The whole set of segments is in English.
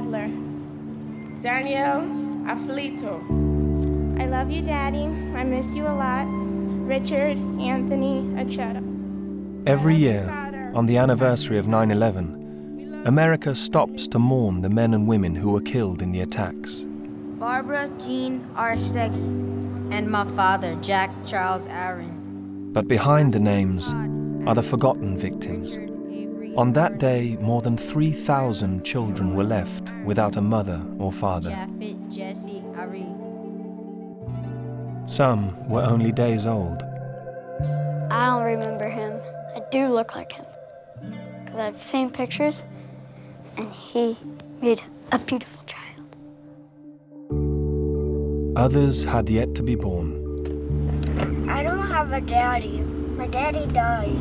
Adler. Danielle Aflito. I love you, Daddy. I miss you a lot. Richard Anthony Acheta. Every year, on the anniversary of 9/11, America stops to mourn the men and women who were killed in the attacks. Barbara Jean Arstegui. And my father, Jack Charles Aaron. But behind the names are the forgotten victims. On that day, more than 3,000 children were left without a mother or father. Japheth Jesse Ari. Some were only days old. I don't remember him. I do look like him. Because I've seen pictures, and he made a beautiful child. Others had yet to be born. I don't have a daddy. My daddy died.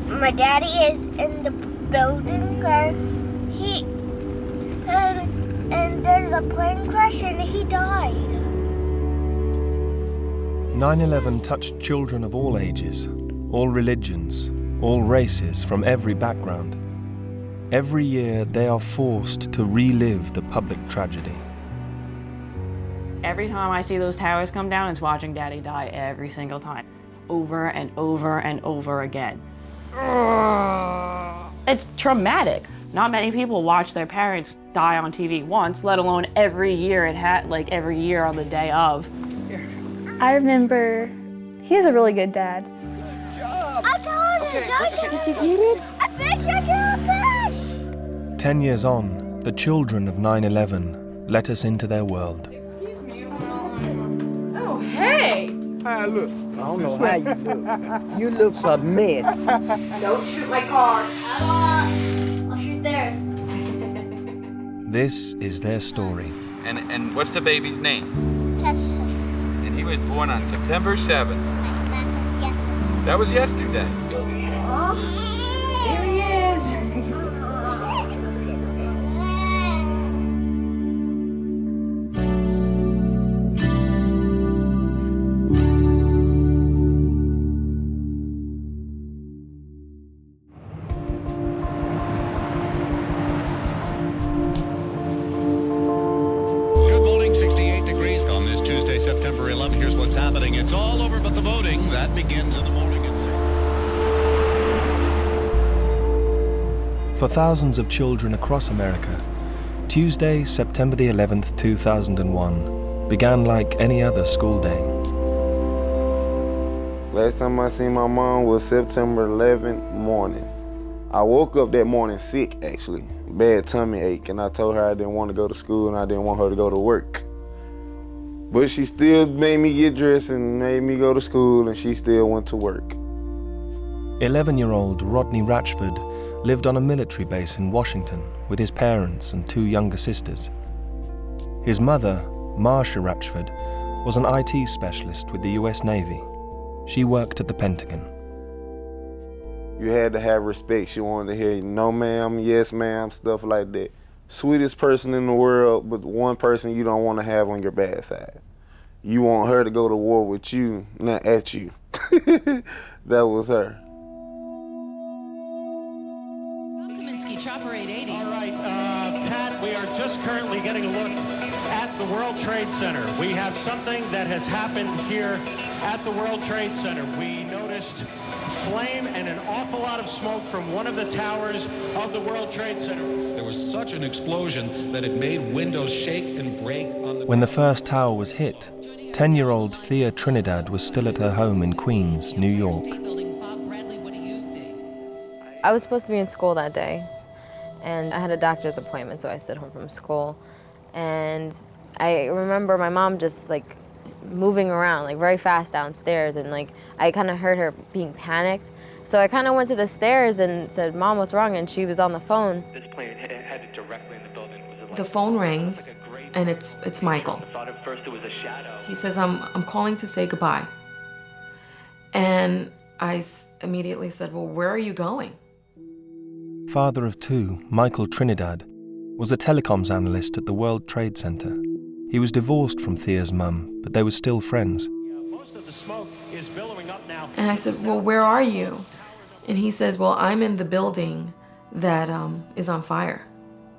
My daddy is in the building, and there's a plane crash and he died. 9/11 touched children of all ages, all religions, all races from every background. Every year they are forced to relive the public tragedy. Every time I see those towers come down, it's watching Daddy die every single time. Over and over and over again. It's traumatic. Not many people watch their parents die on TV once, let alone every year every year on the day of. I remember he's a really good dad. I got it! Did you get it? A fish! I got a fish! 10 years on, the children of 9/11 let us into their world. Excuse me, oh, hey! Hi, look. I don't know how you look. You look a mess. Don't shoot my car. I'll shoot theirs. This is their story. And what's the baby's name? Tessa. And he was born on September 7th. That was yesterday. That was yesterday. Oh. There he is. September 11. Here's what's happening. It's all over but the voting. That begins in the morning at 6. For thousands of children across America, Tuesday, September the 11th, 2001, began like any other school day. Last time I seen my mom was September 11th morning. I woke up that morning sick, actually. Bad tummy ache, and I told her I didn't want to go to school and I didn't want her to go to work. But she still made me get dressed and made me go to school, and she still went to work. 11-year-old Rodney Ratchford lived on a military base in Washington with his parents and 2 younger sisters. His mother, Marsha Ratchford, was an IT specialist with the US Navy. She worked at the Pentagon. You had to have respect. She wanted to hear no ma'am, yes ma'am, stuff like that. Sweetest person in the world, but one person you don't want to have on your bad side. You want her to go to war with you, not at you. That was her. Chopper 880. All right, Pat, we are just currently getting a look at the World Trade Center. We have something that has happened here at the World Trade Center. We noticed flame and an awful lot of smoke from one of the towers of the World Trade Center. There was such an explosion that it made windows shake and break on the... When the first tower was hit, 10-year-old Thea Trinidad was still at her home in Queens, New York. I was supposed to be in school that day, and I had a doctor's appointment, so I stayed home from school. And I remember my mom just like moving around like very fast downstairs, and like I kind of heard her being panicked. So I kind of went to the stairs and said, "Mom, what's wrong?" And she was on the phone. This plane headed directly in the building. The phone rings, and it's Michael. Thought at first it was a shadow. He says, I'm calling to say goodbye. And I immediately said, "Well, where are you going?" Father of 2, Michael Trinidad, was a telecoms analyst at the World Trade Center. He was divorced from Thea's mum, but they were still friends. Most of the smoke is billowing up now. And I said, "Well, where are you?" And he says, "Well, I'm in the building that is on fire."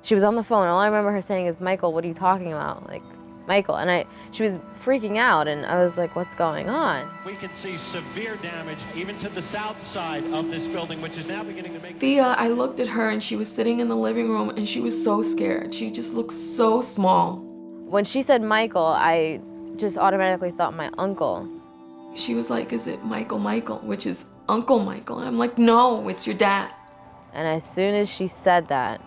She was on the phone. All I remember her saying is, "Michael, what are you talking about?" Like, Michael. And she was freaking out, and I was like, what's going on? We can see severe damage even to the south side of this building, which is now beginning to make... Thea, I looked at her and she was sitting in the living room and she was so scared. She just looked so small. When she said Michael, I just automatically thought my uncle. She was like, is it Michael, which is Uncle Michael. I'm like, no, it's your dad. And as soon as she said that,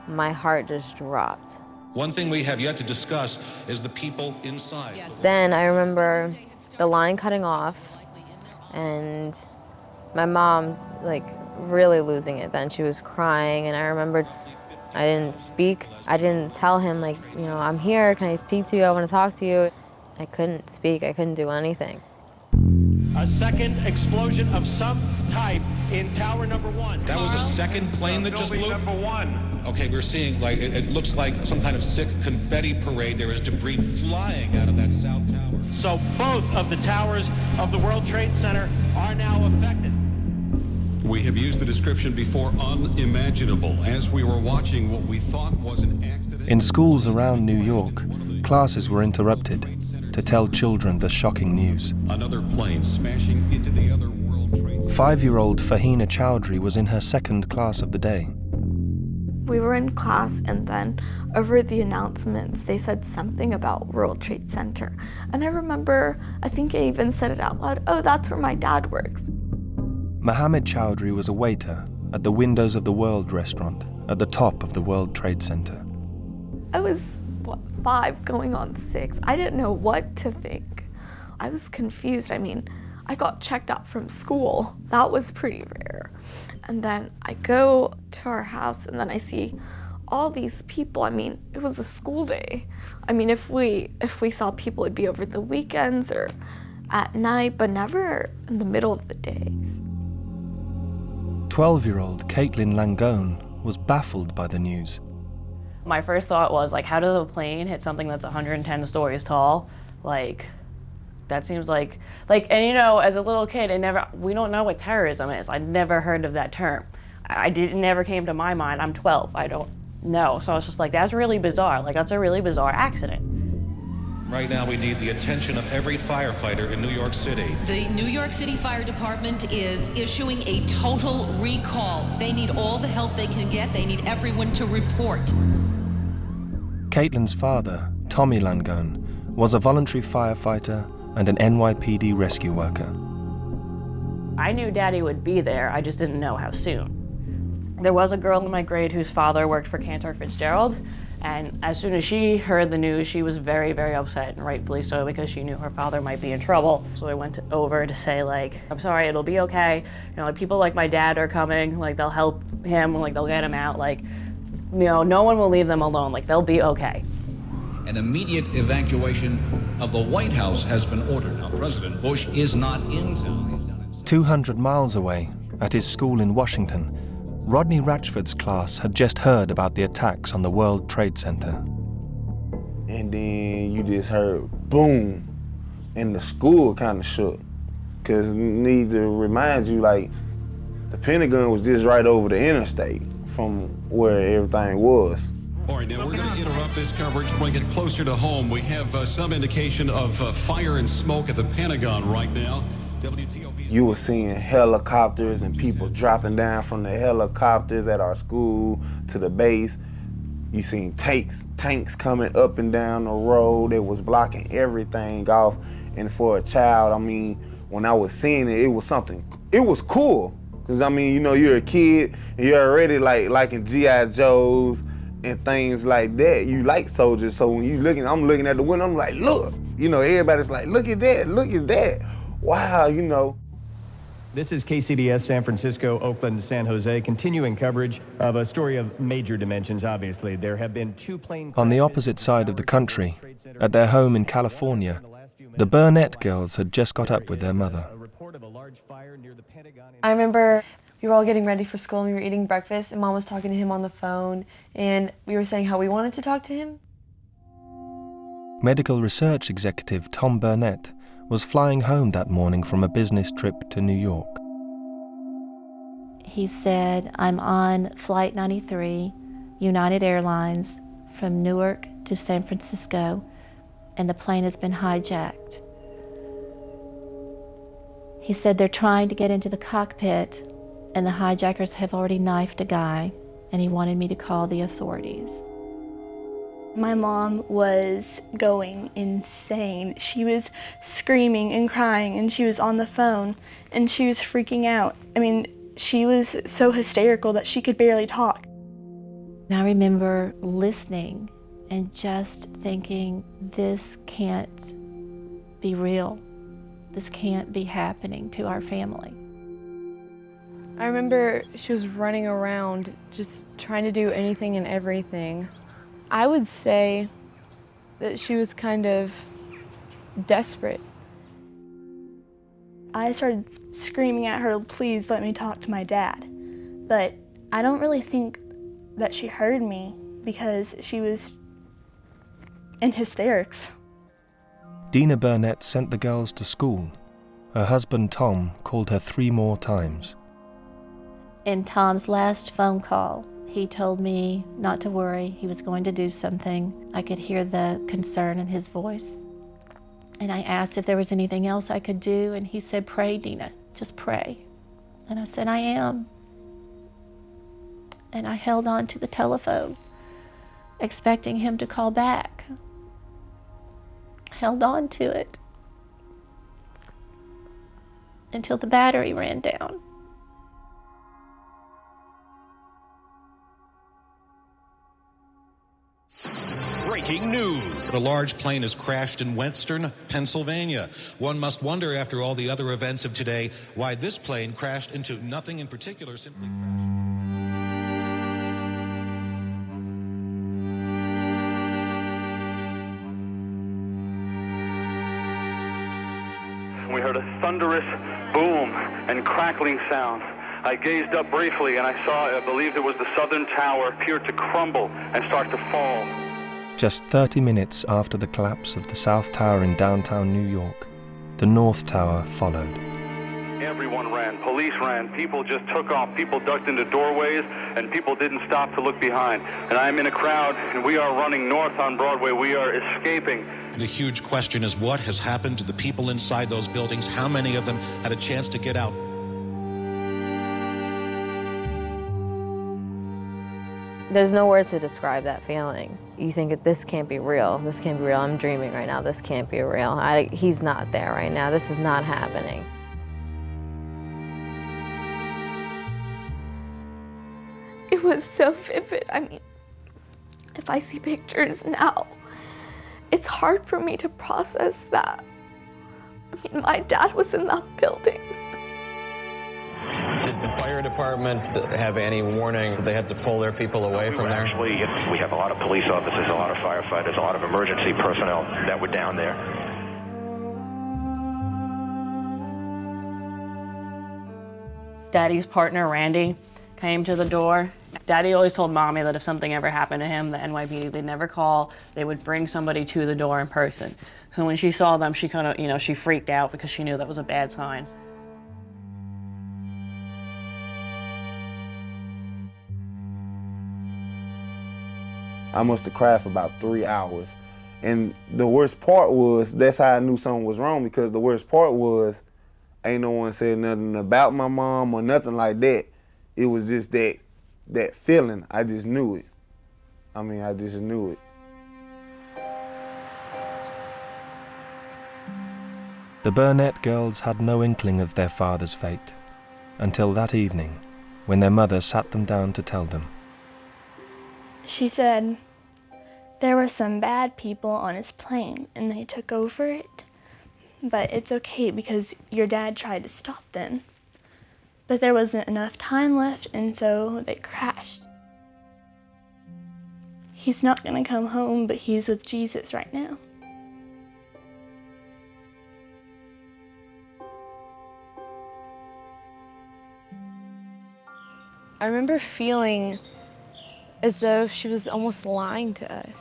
my heart just dropped. One thing we have yet to discuss is the people inside. Then I remember the line cutting off and my mom like really losing it. Then she was crying, and I remember I didn't speak. I didn't tell him, like, you know, I'm here, can I speak to you? I want to talk to you. I couldn't speak, I couldn't do anything. A second explosion of some type in tower number 1. That was a second plane that just blew? Number 1. Okay, we're seeing, like, it looks like some kind of sick confetti parade. There is debris flying out of that south tower. So both of the towers of the World Trade Center are now affected. We have used the description before, unimaginable, as we were watching what we thought was an accident. In schools around New York, classes were interrupted to tell children the shocking news. Another plane smashing into the other World Trade Center. 5-year-old Fahina Chowdhury was in her second class of the day. We were in class, and then over the announcements, they said something about World Trade Center. And I remember, I think I even said it out loud, oh, that's where my dad works. Mohammed Chowdhury was a waiter at the Windows of the World restaurant at the top of the World Trade Center. I was, 5 going on 6. I didn't know what to think. I was confused. I mean, I got checked out from school. That was pretty rare. And then I go to our house, and then I see all these people. I mean, it was a school day. I mean, if we saw people, it'd be over the weekends or at night, but never in the middle of the days. 12-year-old Caitlin Langone was baffled by the news. My first thought was, like, how does a plane hit something that's 110 stories tall? Like, that seems like, and you know, as a little kid, we don't know what terrorism is. I'd never heard of that term. It never came to my mind. I'm 12, I don't know. So I was just like, that's really bizarre. Like, that's a really bizarre accident. Right now, we need the attention of every firefighter in New York City. The New York City Fire Department is issuing a total recall. They need all the help they can get. They need everyone to report. Caitlin's father, Tommy Langone, was a voluntary firefighter and an NYPD rescue worker. I knew Daddy would be there, I just didn't know how soon. There was a girl in my grade whose father worked for Cantor Fitzgerald, and as soon as she heard the news, she was very, very upset, and rightfully so, because she knew her father might be in trouble. So I went over to say, like, I'm sorry, it'll be okay. You know, like, people like my dad are coming, like, they'll help him, like, they'll get him out, like, you know, no one will leave them alone, like, they'll be okay. An immediate evacuation of the White House has been ordered. Now, President Bush is not in town. 200 miles away, at his school in Washington, Rodney Ratchford's class had just heard about the attacks on the World Trade Center. And then you just heard boom, and the school kind of shook. Because need to remind you, like, the Pentagon was just right over the interstate from where everything was. All right, now we're going to interrupt this coverage, bring it closer to home. We have some indication of fire and smoke at the Pentagon right now. You were seeing helicopters and people dropping down from the helicopters at our school to the base. You seen tanks coming up and down the road. It was blocking everything off. And for a child, I mean, when I was seeing it, it was cool. Because, I mean, you know, you're a kid and you're already liking G.I. Joes and things like that. You like soldiers, so when I'm looking at the window, I'm like, look. You know, everybody's like, look at that. Wow, you know. This is KCDS San Francisco, Oakland, San Jose, continuing coverage of a story of major dimensions, obviously. There have been 2 plane crashes. On the opposite side of the country, at their home in California, the Burnett girls had just got up with their mother. I remember we were all getting ready for school and we were eating breakfast and Mom was talking to him on the phone and we were saying how we wanted to talk to him. Medical research executive Tom Burnett was flying home that morning from a business trip to New York. He said, I'm on Flight 93 United Airlines from Newark to San Francisco, and the plane has been hijacked. He said they're trying to get into the cockpit, and the hijackers have already knifed a guy, and he wanted me to call the authorities. My mom was going insane. She was screaming and crying, and she was on the phone, and she was freaking out. I mean, she was so hysterical that she could barely talk. And I remember listening and just thinking, this can't be real. This can't be happening to our family. I remember she was running around just trying to do anything and everything. I would say that she was kind of desperate. I started screaming at her, please let me talk to my dad. But I don't really think that she heard me because she was in hysterics. Dina Burnett sent the girls to school. Her husband Tom called her 3 more times. In Tom's last phone call, he told me not to worry, he was going to do something. I could hear the concern in his voice. And I asked if there was anything else I could do, and he said, pray, Dina, just pray. And I said, I am. And I held on to the telephone, expecting him to call back. Held on to it until the battery ran down. Breaking news. A large plane has crashed in western Pennsylvania. One must wonder, after all the other events of today, why this plane crashed into nothing in particular, simply crashed. We heard a thunderous boom and crackling sound. I gazed up briefly and I saw, I believe it was the southern tower, appeared to crumble and start to fall. Just 30 minutes after the collapse of the South Tower in downtown New York, the North Tower followed. Everyone ran, police ran, people just took off, people ducked into doorways, and people didn't stop to look behind. And I'm in a crowd, and we are running north on Broadway, we are escaping. The huge question is, what has happened to the people inside those buildings? How many of them had a chance to get out? There's no words to describe that feeling. You think, this can't be real. This can't be real. I'm dreaming right now. This can't be real. He's not there right now. This is not happening. It was so vivid. I mean, if I see pictures now, it's hard for me to process that. I mean, my dad was in that building. Did the fire department have any warning that they had to pull their people away from there? Actually, we have a lot of police officers, a lot of firefighters, a lot of emergency personnel that were down there. Daddy's partner, Randy, came to the door. Daddy always told Mommy that if something ever happened to him, the NYPD, they'd never call. They would bring somebody to the door in person. So when she saw them, she kind of, she freaked out because she knew that was a bad sign. I must have cried for about 3 hours. And the worst part was, that's how I knew something was wrong, because the worst part was, ain't no one said nothing about my mom or nothing like that. It was just that feeling. I just knew it. I mean, I just knew it. The Burnett girls had no inkling of their father's fate until that evening, when their mother sat them down to tell them. She said, there were some bad people on his plane and they took over it, but it's okay because your dad tried to stop them. But there wasn't enough time left, and so they crashed. He's not gonna come home, but he's with Jesus right now. I remember feeling as though she was almost lying to us.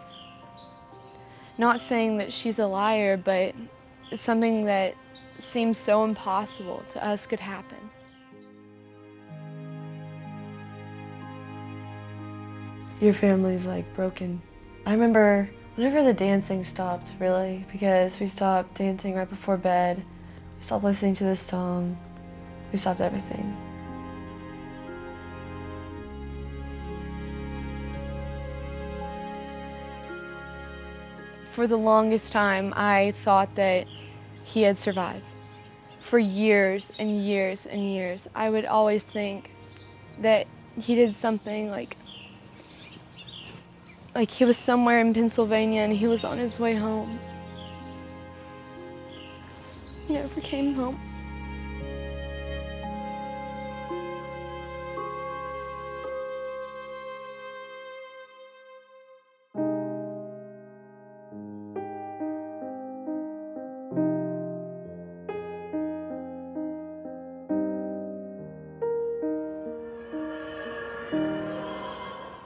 Not saying that she's a liar, but something that seems so impossible to us could happen. your family's like broken. I remember whenever the dancing stopped, really, because we stopped dancing right before bed, we stopped listening to this song, we stopped everything. For the longest time, I thought that he had survived. For years and years and years, I would always think that he did something like he was somewhere in Pennsylvania and he was on his way home. He never came home.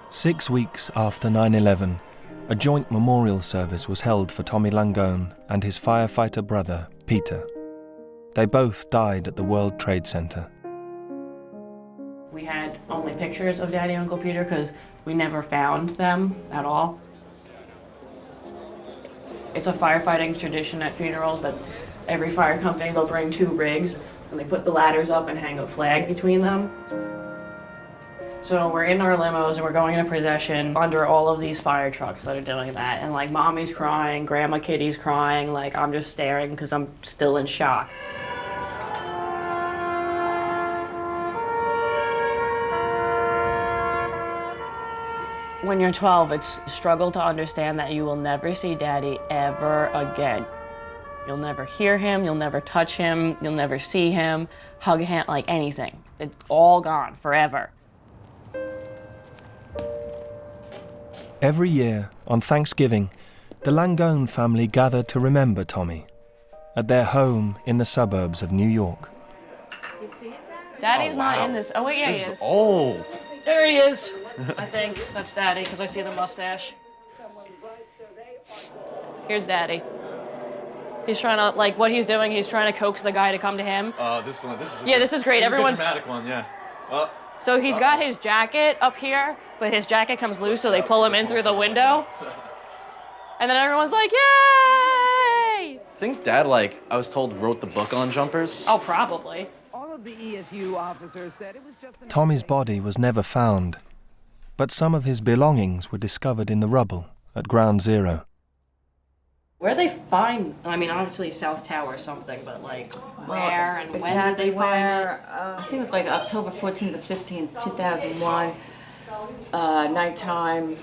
Six weeks after 9/11, a joint memorial service was held for Tommy Langone and his firefighter brother, Peter. They both died at the World Trade Center. We had only pictures of Daddy and Uncle Peter because we never found them at all. It's a firefighting tradition at funerals that every fire company, they'll bring 2 rigs and they put the ladders up and hang a flag between them. So we're in our limos and we're going in a procession under all of these fire trucks that are doing that. And like mommy's crying, grandma Kitty's crying, like I'm just staring because I'm still in shock. When you're 12, it's a struggle to understand that you will never see Daddy ever again. You'll never hear him, you'll never touch him, you'll never see him, hug him, like anything. It's all gone forever. Every year, on Thanksgiving, the Langone family gathered to remember Tommy at their home in the suburbs of New York. Daddy's not in this. Oh, wait, yeah, This he is is. old. There he is. I think that's Daddy because I see the mustache. Here's Daddy. He's trying to, like, what he's doing, he's trying to coax the guy to come to him. This is. Yeah, this is great. This Everyone's. is a good dramatic one, yeah. So he's got his jacket up here, but his jacket comes loose, so they pull him in through the window. And then everyone's like, yay! I think Dad, I was told, wrote the book on jumpers. Oh, probably. All of the ESU officers said it was just Tommy's body was never found, but some of his belongings were discovered in the rubble at Ground Zero. Where they find, I mean, obviously South Tower or something, but like where and when did they find it? I think it was like October 14th to 15th, 2001, nighttime.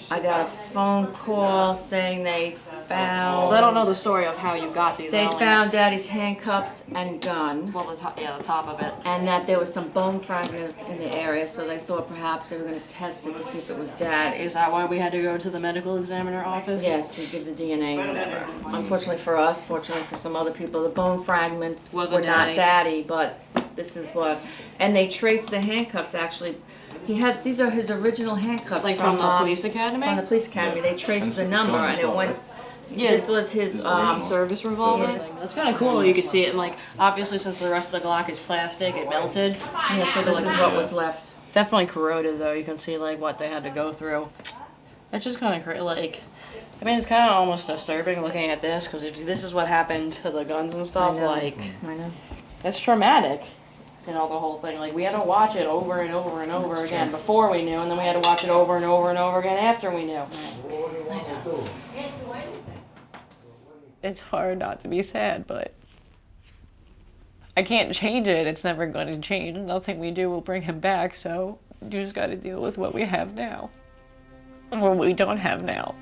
I got a phone call saying they found... Because I don't know the story of how you got these. They found Daddy's handcuffs and gun. Well, the top of it. And that there was some bone fragments in the area, so they thought perhaps they were going to test it to see if it was Daddy's. Is that why we had to go to the medical examiner office? Yes, to give the DNA or whatever. Unfortunately for us, fortunately for some other people, the bone fragments were not Daddy, but this is what... And they traced the handcuffs, actually. These are his original handcuffs. Like from the police academy? From the police academy. They traced the number and it went... Yeah, this was his service revolver. Yeah. That's kind of cool. You could see it, and like obviously since the rest of the Glock is plastic, it melted. Yeah, so this is what was left. Definitely corroded though. You can see like what they had to go through. It's just kind of like, I mean, it's kind of almost disturbing looking at this because if this is what happened to the guns and stuff, I know. It's traumatic. You know, the whole thing. Like we had to watch it over and over and over again before we knew, and then we had to watch it over and over and over again after we knew. It's hard not to be sad, but I can't change it. It's never going to change. Nothing we do will bring him back, so you just got to deal with what we have now. Or what we don't have now.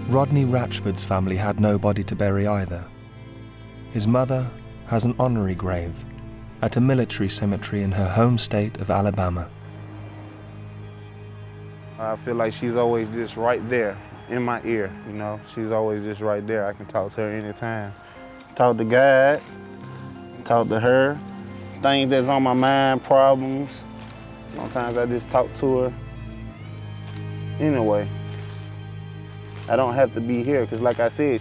Rodney Ratchford's family had nobody to bury either. His mother has an honorary grave at a military cemetery in her home state of Alabama. I feel like she's always just right there in my ear, you know? She's always just right there. I can talk to her anytime. Talk to God, talk to her, things that's on my mind, problems. Sometimes I just talk to her. Anyway, I don't have to be here, because like I said,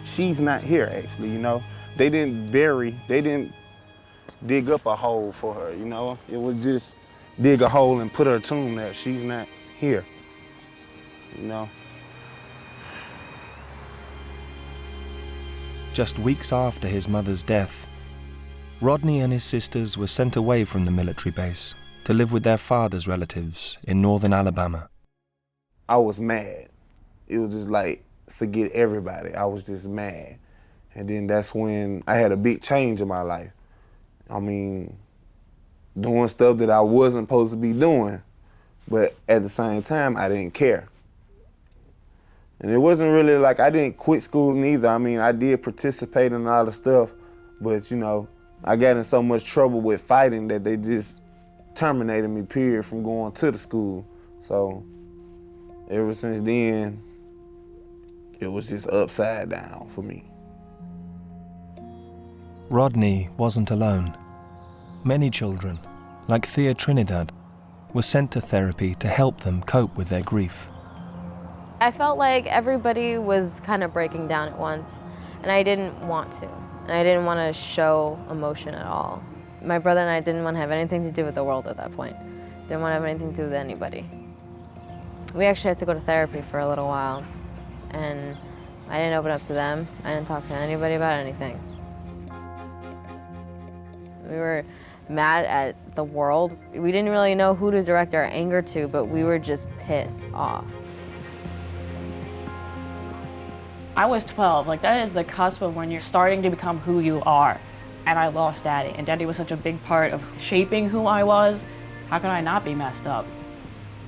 she's not here actually, you know? They didn't dig up a hole for her, you know? It was just dig a hole and put her tomb there. She's not here, you know? Just weeks after his mother's death, Rodney and his sisters were sent away from the military base to live with their father's relatives in northern Alabama. I was mad. It was just like, forget everybody. I was just mad. And then that's when I had a big change in my life. I mean, doing stuff that I wasn't supposed to be doing, but at the same time, I didn't care. And it wasn't really like I didn't quit school either. I mean, I did participate in a lot of stuff, but you know, I got in so much trouble with fighting that they just terminated me, period, from going to the school. So ever since then, it was just upside down for me. Rodney wasn't alone. Many children, like Thea Trinidad, were sent to therapy to help them cope with their grief. I felt like everybody was kind of breaking down at once, and I didn't want to. And I didn't want to show emotion at all. My brother and I didn't want to have anything to do with the world at that point. Didn't want to have anything to do with anybody. We actually had to go to therapy for a little while, and I didn't open up to them. I didn't talk to anybody about anything. We were mad at the world. We didn't really know who to direct our anger to, but we were just pissed off. I was 12, like that is the cusp of when you're starting to become who you are. And I lost Daddy, and Daddy was such a big part of shaping who I was. How could I not be messed up?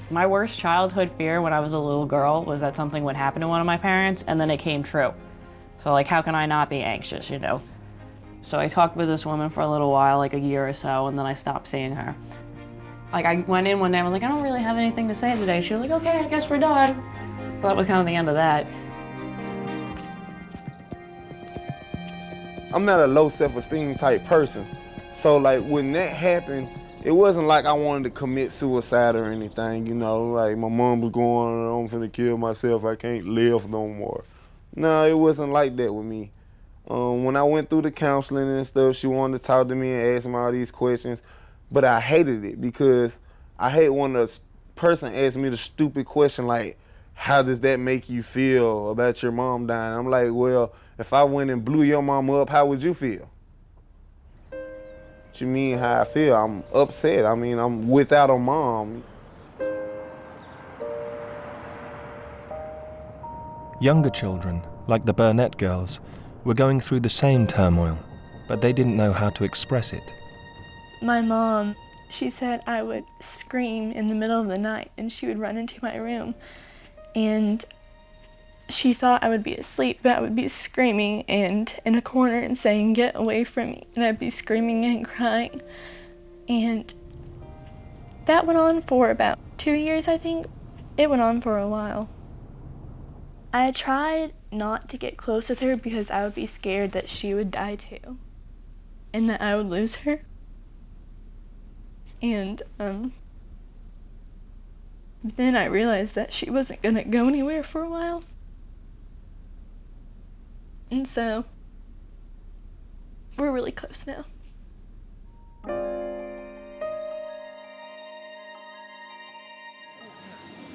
My worst childhood fear when I was a little girl was that something would happen to one of my parents, and then it came true. So like, how can I not be anxious, you know? So I talked with this woman for a little while, like a year or so, and then I stopped seeing her. Like I went in one day, I was like, I don't really have anything to say today. She was like, okay, I guess we're done. So that was kind of the end of that. I'm not a low self-esteem type person. So like when that happened, it wasn't like I wanted to commit suicide or anything, you know, like my mom was going, I'm finna kill myself, I can't live no more. No, it wasn't like that with me. When I went through the counseling and stuff, she wanted to talk to me and ask me all these questions, but I hated it because I hate when a person asks me the stupid question like, how does that make you feel about your mom dying? I'm like, well, if I went and blew your mama up, how would you feel? What you mean how I feel? I'm upset. I mean, I'm without a mom. Younger children, like the Burnett girls, were going through the same turmoil, but they didn't know how to express it. My mom, she said I would scream in the middle of the night and she would run into my room, and she thought I would be asleep, but I would be screaming and in a corner and saying, get away from me, and I'd be screaming and crying. And that went on for about 2 years, I think. It went on for a while. I tried not to get close with her because I would be scared that she would die too, and that I would lose her. And then I realized that she wasn't gonna go anywhere for a while. And so, we're really close now.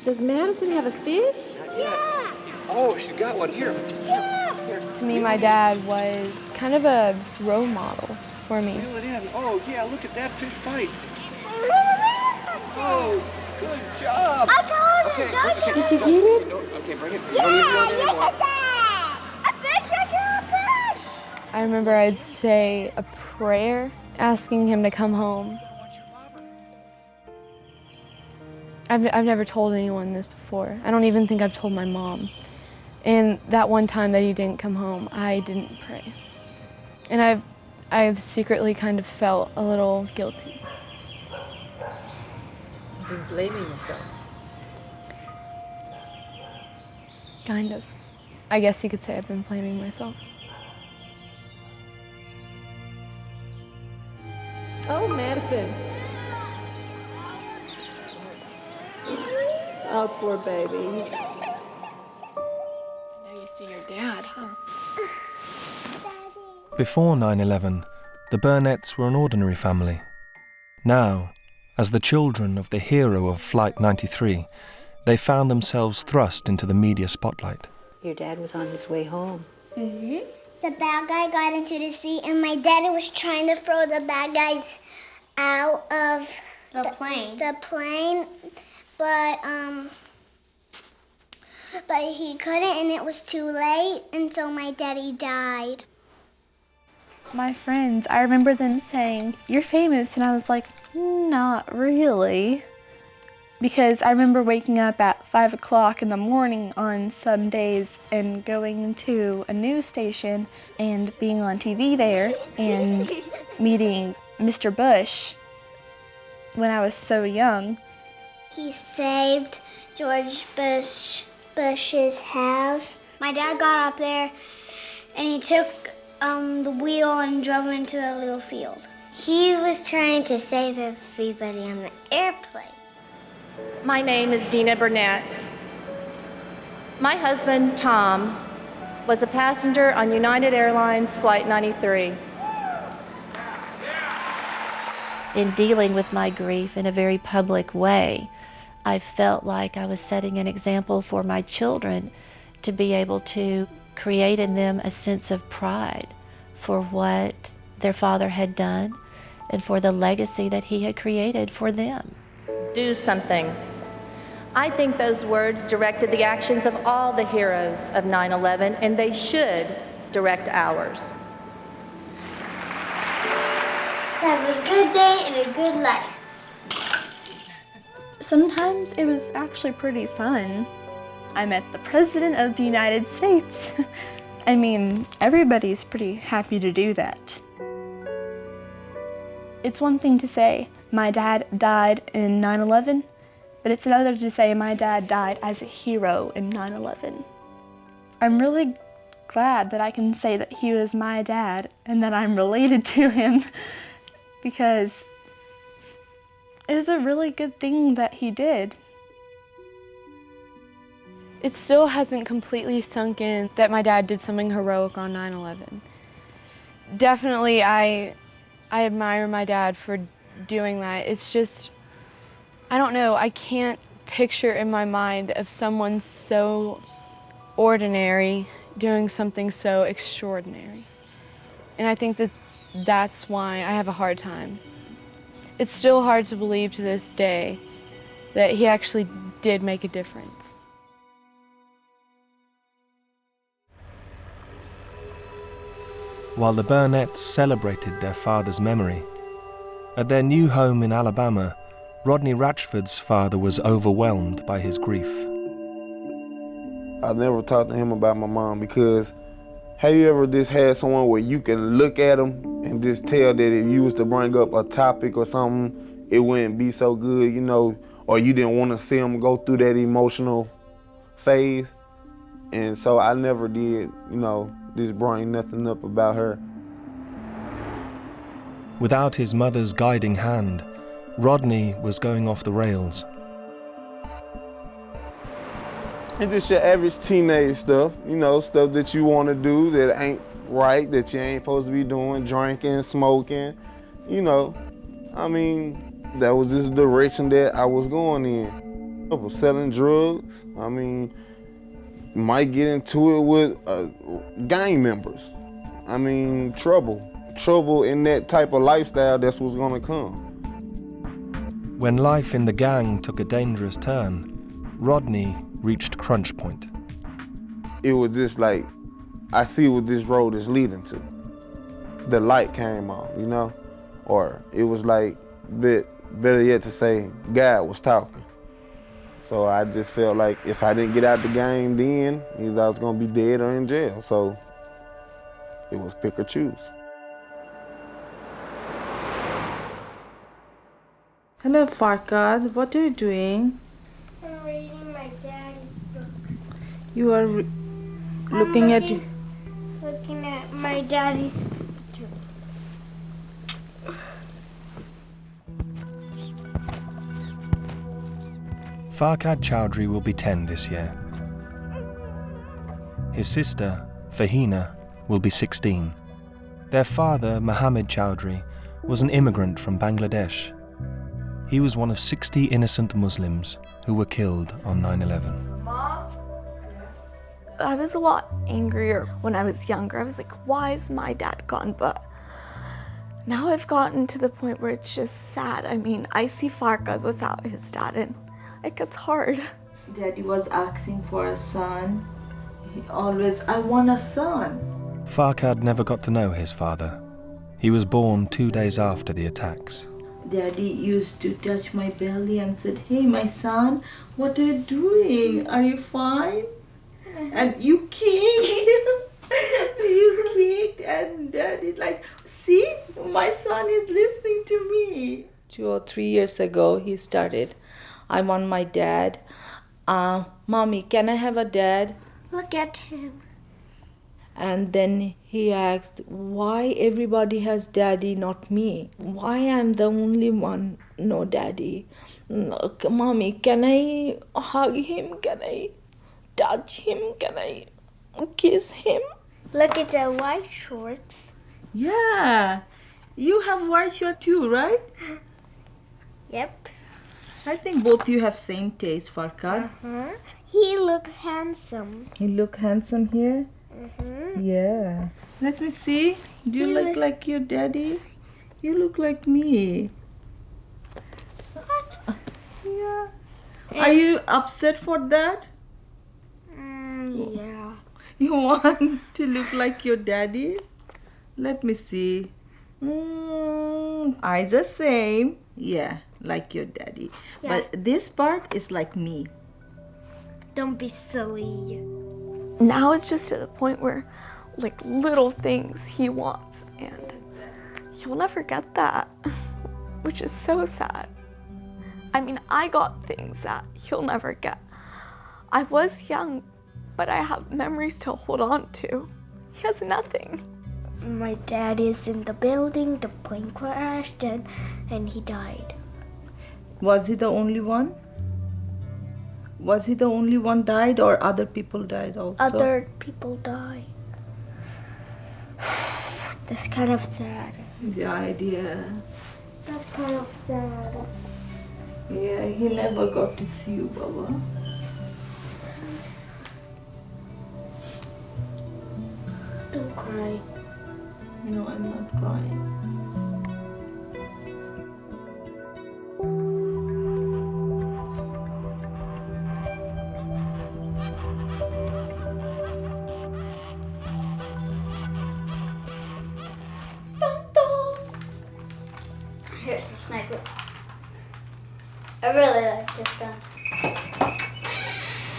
Does Madison have a fish? Yeah. Oh, she's got one here. Yeah. To me, my dad was kind of a role model for me. Reel it in. Oh, yeah, look at that fish fight. Oh, good job. I caught it. Okay. Did you get it? Okay, bring it. Yeah, yes, a fish, I got a fish. I remember I'd say a prayer asking him to come home. I've never told anyone this before. I don't even think I've told my mom. And that one time that he didn't come home, I didn't pray. And I've secretly kind of felt a little guilty. You've been blaming yourself. Kind of. I guess you could say I've been blaming myself. Oh, Madison. Oh, poor baby. Now you see your dad, huh? Before 9/11, the Burnetts were an ordinary family. Now, as the children of the hero of Flight 93, they found themselves thrust into the media spotlight. Your dad was on his way home. Mm-hmm. The bad guy got into the sea, and my daddy was trying to throw the bad guys out of the plane. But he couldn't, and it was too late, and so my daddy died. My friends, I remember them saying, "You're famous," and I was like, not really. Because I remember waking up at 5 o'clock in the morning on some days and going to a news station and being on TV there and meeting Mr. Bush when I was so young. He saved George Bush's house. My dad got up there and he took the wheel and drove into a little field. He was trying to save everybody on the airplane. My name is Dina Burnett. My husband, Tom, was a passenger on United Airlines Flight 93. In dealing with my grief in a very public way, I felt like I was setting an example for my children to be able to create in them a sense of pride for what their father had done and for the legacy that he had created for them. Do something. I think those words directed the actions of all the heroes of 9/11, and they should direct ours. Have a good day and a good life. Sometimes it was actually pretty fun. I met the President of the United States. I mean, everybody's pretty happy to do that. It's one thing to say, my dad died in 9/11, but it's another to say my dad died as a hero in 9/11. I'm really glad that I can say that he was my dad and that I'm related to him because it was a really good thing that he did. It still hasn't completely sunk in that my dad did something heroic on 9/11. Definitely, I admire my dad for doing that. It's just, I don't know, I can't picture in my mind of someone so ordinary doing something so extraordinary. And I think that that's why I have a hard time. It's still hard to believe to this day that he actually did make a difference. While the Burnetts celebrated their father's memory, at their new home in Alabama, Rodney Ratchford's father was overwhelmed by his grief. I never talked to him about my mom because have you ever just had someone where you can look at them and just tell that if you was to bring up a topic or something, it wouldn't be so good, you know, or you didn't want to see them go through that emotional phase? And so I never did, you know, just bring nothing up about her. Without his mother's guiding hand, Rodney was going off the rails. And just your average teenage stuff, you know, stuff that you want to do that ain't right, that you ain't supposed to be doing, drinking, smoking, you know. I mean, that was just the direction that I was going in. I was selling drugs. I mean, might get into it with gang members. I mean, trouble in that type of lifestyle, that's what's gonna come. When life in the gang took a dangerous turn, Rodney reached crunch point. It was just like, I see what this road is leading to. The light came on, you know? Or it was like, better yet to say, God was talking. So I just felt like if I didn't get out the game then, either I was gonna be dead or in jail. So it was pick or choose. Hello, Farkad. What are you doing? I'm reading my daddy's book. You are looking at my daddy's Farkad Chowdhury will be 10 this year. His sister, Fahina, will be 16. Their father, Mohammed Chowdhury, was an immigrant from Bangladesh. He was one of 60 innocent Muslims who were killed on 9/11. I was a lot angrier when I was younger. I was like, why is my dad gone? But now I've gotten to the point where it's just sad. I mean, I see Farkad without his dad and it gets hard. Daddy was asking for a son. He always, I want a son. Farkad never got to know his father. He was born 2 days after the attacks. Daddy used to touch my belly and said, hey, my son, what are you doing? Are you fine? And you kicked. You kicked, and Daddy like, see, my son is listening to me. 2 or 3 years ago, he started, I want my dad. Mommy, can I have a dad? Look at him. And then he asked, why everybody has daddy, not me? Why I'm the only one, no daddy? Look, Mommy, can I hug him? Can I touch him? Can I kiss him? Look at the white shorts. Yeah, you have white shirt too, right? Yep. I think both you have same taste, Farkad. He looks handsome. You look handsome here? Yeah. Let me see. Do you look like your daddy? You look like me. What? Yeah. Are you upset for that? Yeah. You want to look like your daddy? Let me see. Eyes are same. Yeah, like your daddy. Yeah. But this part is like me. Don't be silly. Now it's just at the point where, like, little things he wants, and he'll never get that, which is so sad. I mean, I got things that he'll never get. I was young, but I have memories to hold on to. He has nothing. My dad is in the building, the plane crashed, and he died. Was he the only one? Was he the only one died, or other people died also? Other people died. That's kind of sad. The idea. That's kind of sad. Yeah, he never got to see you, Baba. Don't cry. No, I'm not crying. Here's my sniper. I really like this gun.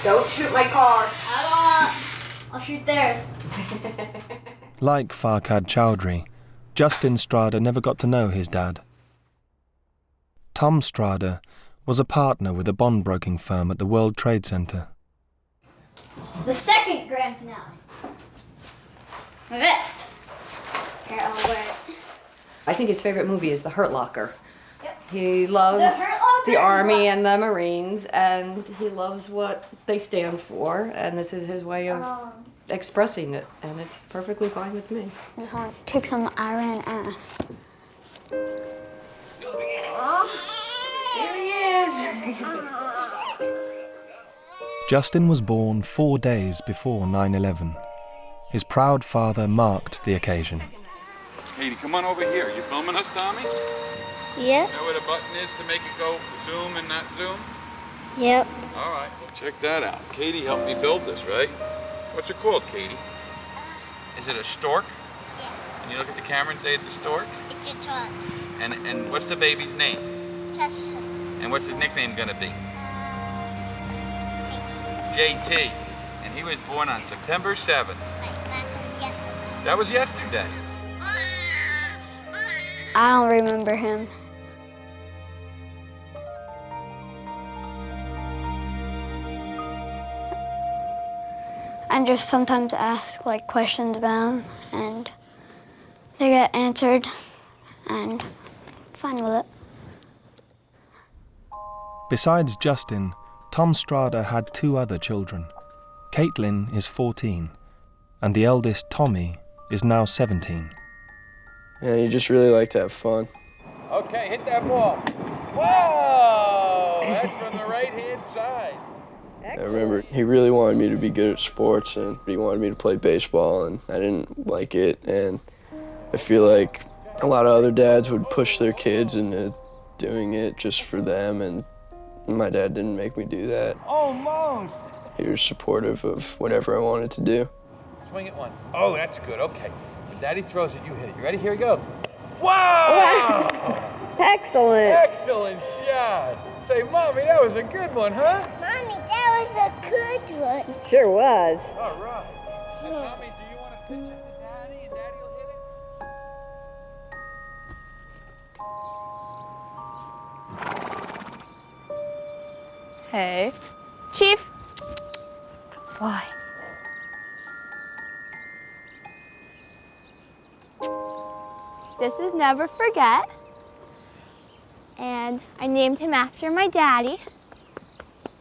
Don't shoot my car. I don't. I'll shoot theirs. Like Farkad Chowdhury, Justin Strada never got to know his dad. Tom Strada was a partner with a bond-broking firm at the World Trade Center. The second grand finale. My vest. Here, I'll wear it. I think his favorite movie is The Hurt Locker. Yep. He loves The Hurt Locker the Army and the Marines, and he loves what they stand for, and this is his way of expressing it, and it's perfectly fine with me. I just want to kick some Iran ass. There he is! Justin was born 4 days before 9/11. His proud father marked the occasion. Katie, come on over here. You filming us, Tommy? Yep. You know where the button is to make it go zoom and not zoom? Yep. All right, well, check that out. Katie helped me build this, right? What's it called, Katie? Is it a stork? Yeah. And you look at the camera and say it's a stork? It's a toad. And what's the baby's name? Justin. And what's his nickname gonna be? JT. And he was born on September 7th. That was yesterday. That was yesterday. I don't remember him. I just sometimes ask like questions about him, and they get answered, and I'm fine with it. Besides Justin, Tom Strada had 2 other children. Caitlin is 14, and the eldest, Tommy, is now 17. And he just really liked to have fun. Okay, hit that ball. Whoa! That's from the right-hand side. I remember he really wanted me to be good at sports, and he wanted me to play baseball, and I didn't like it. And I feel like a lot of other dads would push their kids into doing it just for them, and my dad didn't make me do that. Almost. He was supportive of whatever I wanted to do. Swing it once. Oh, that's good. Okay. When Daddy throws it, you hit it. You ready? Here we go. Wow! Excellent. Excellent shot. Say, Mommy, that was a good one, huh? Mommy, that was a good one. Sure was. All right. And Mommy, do you want to pitch it to Daddy, and Daddy will hit it? Hey. Chief. Good boy. This is Never Forget. And I named him after my daddy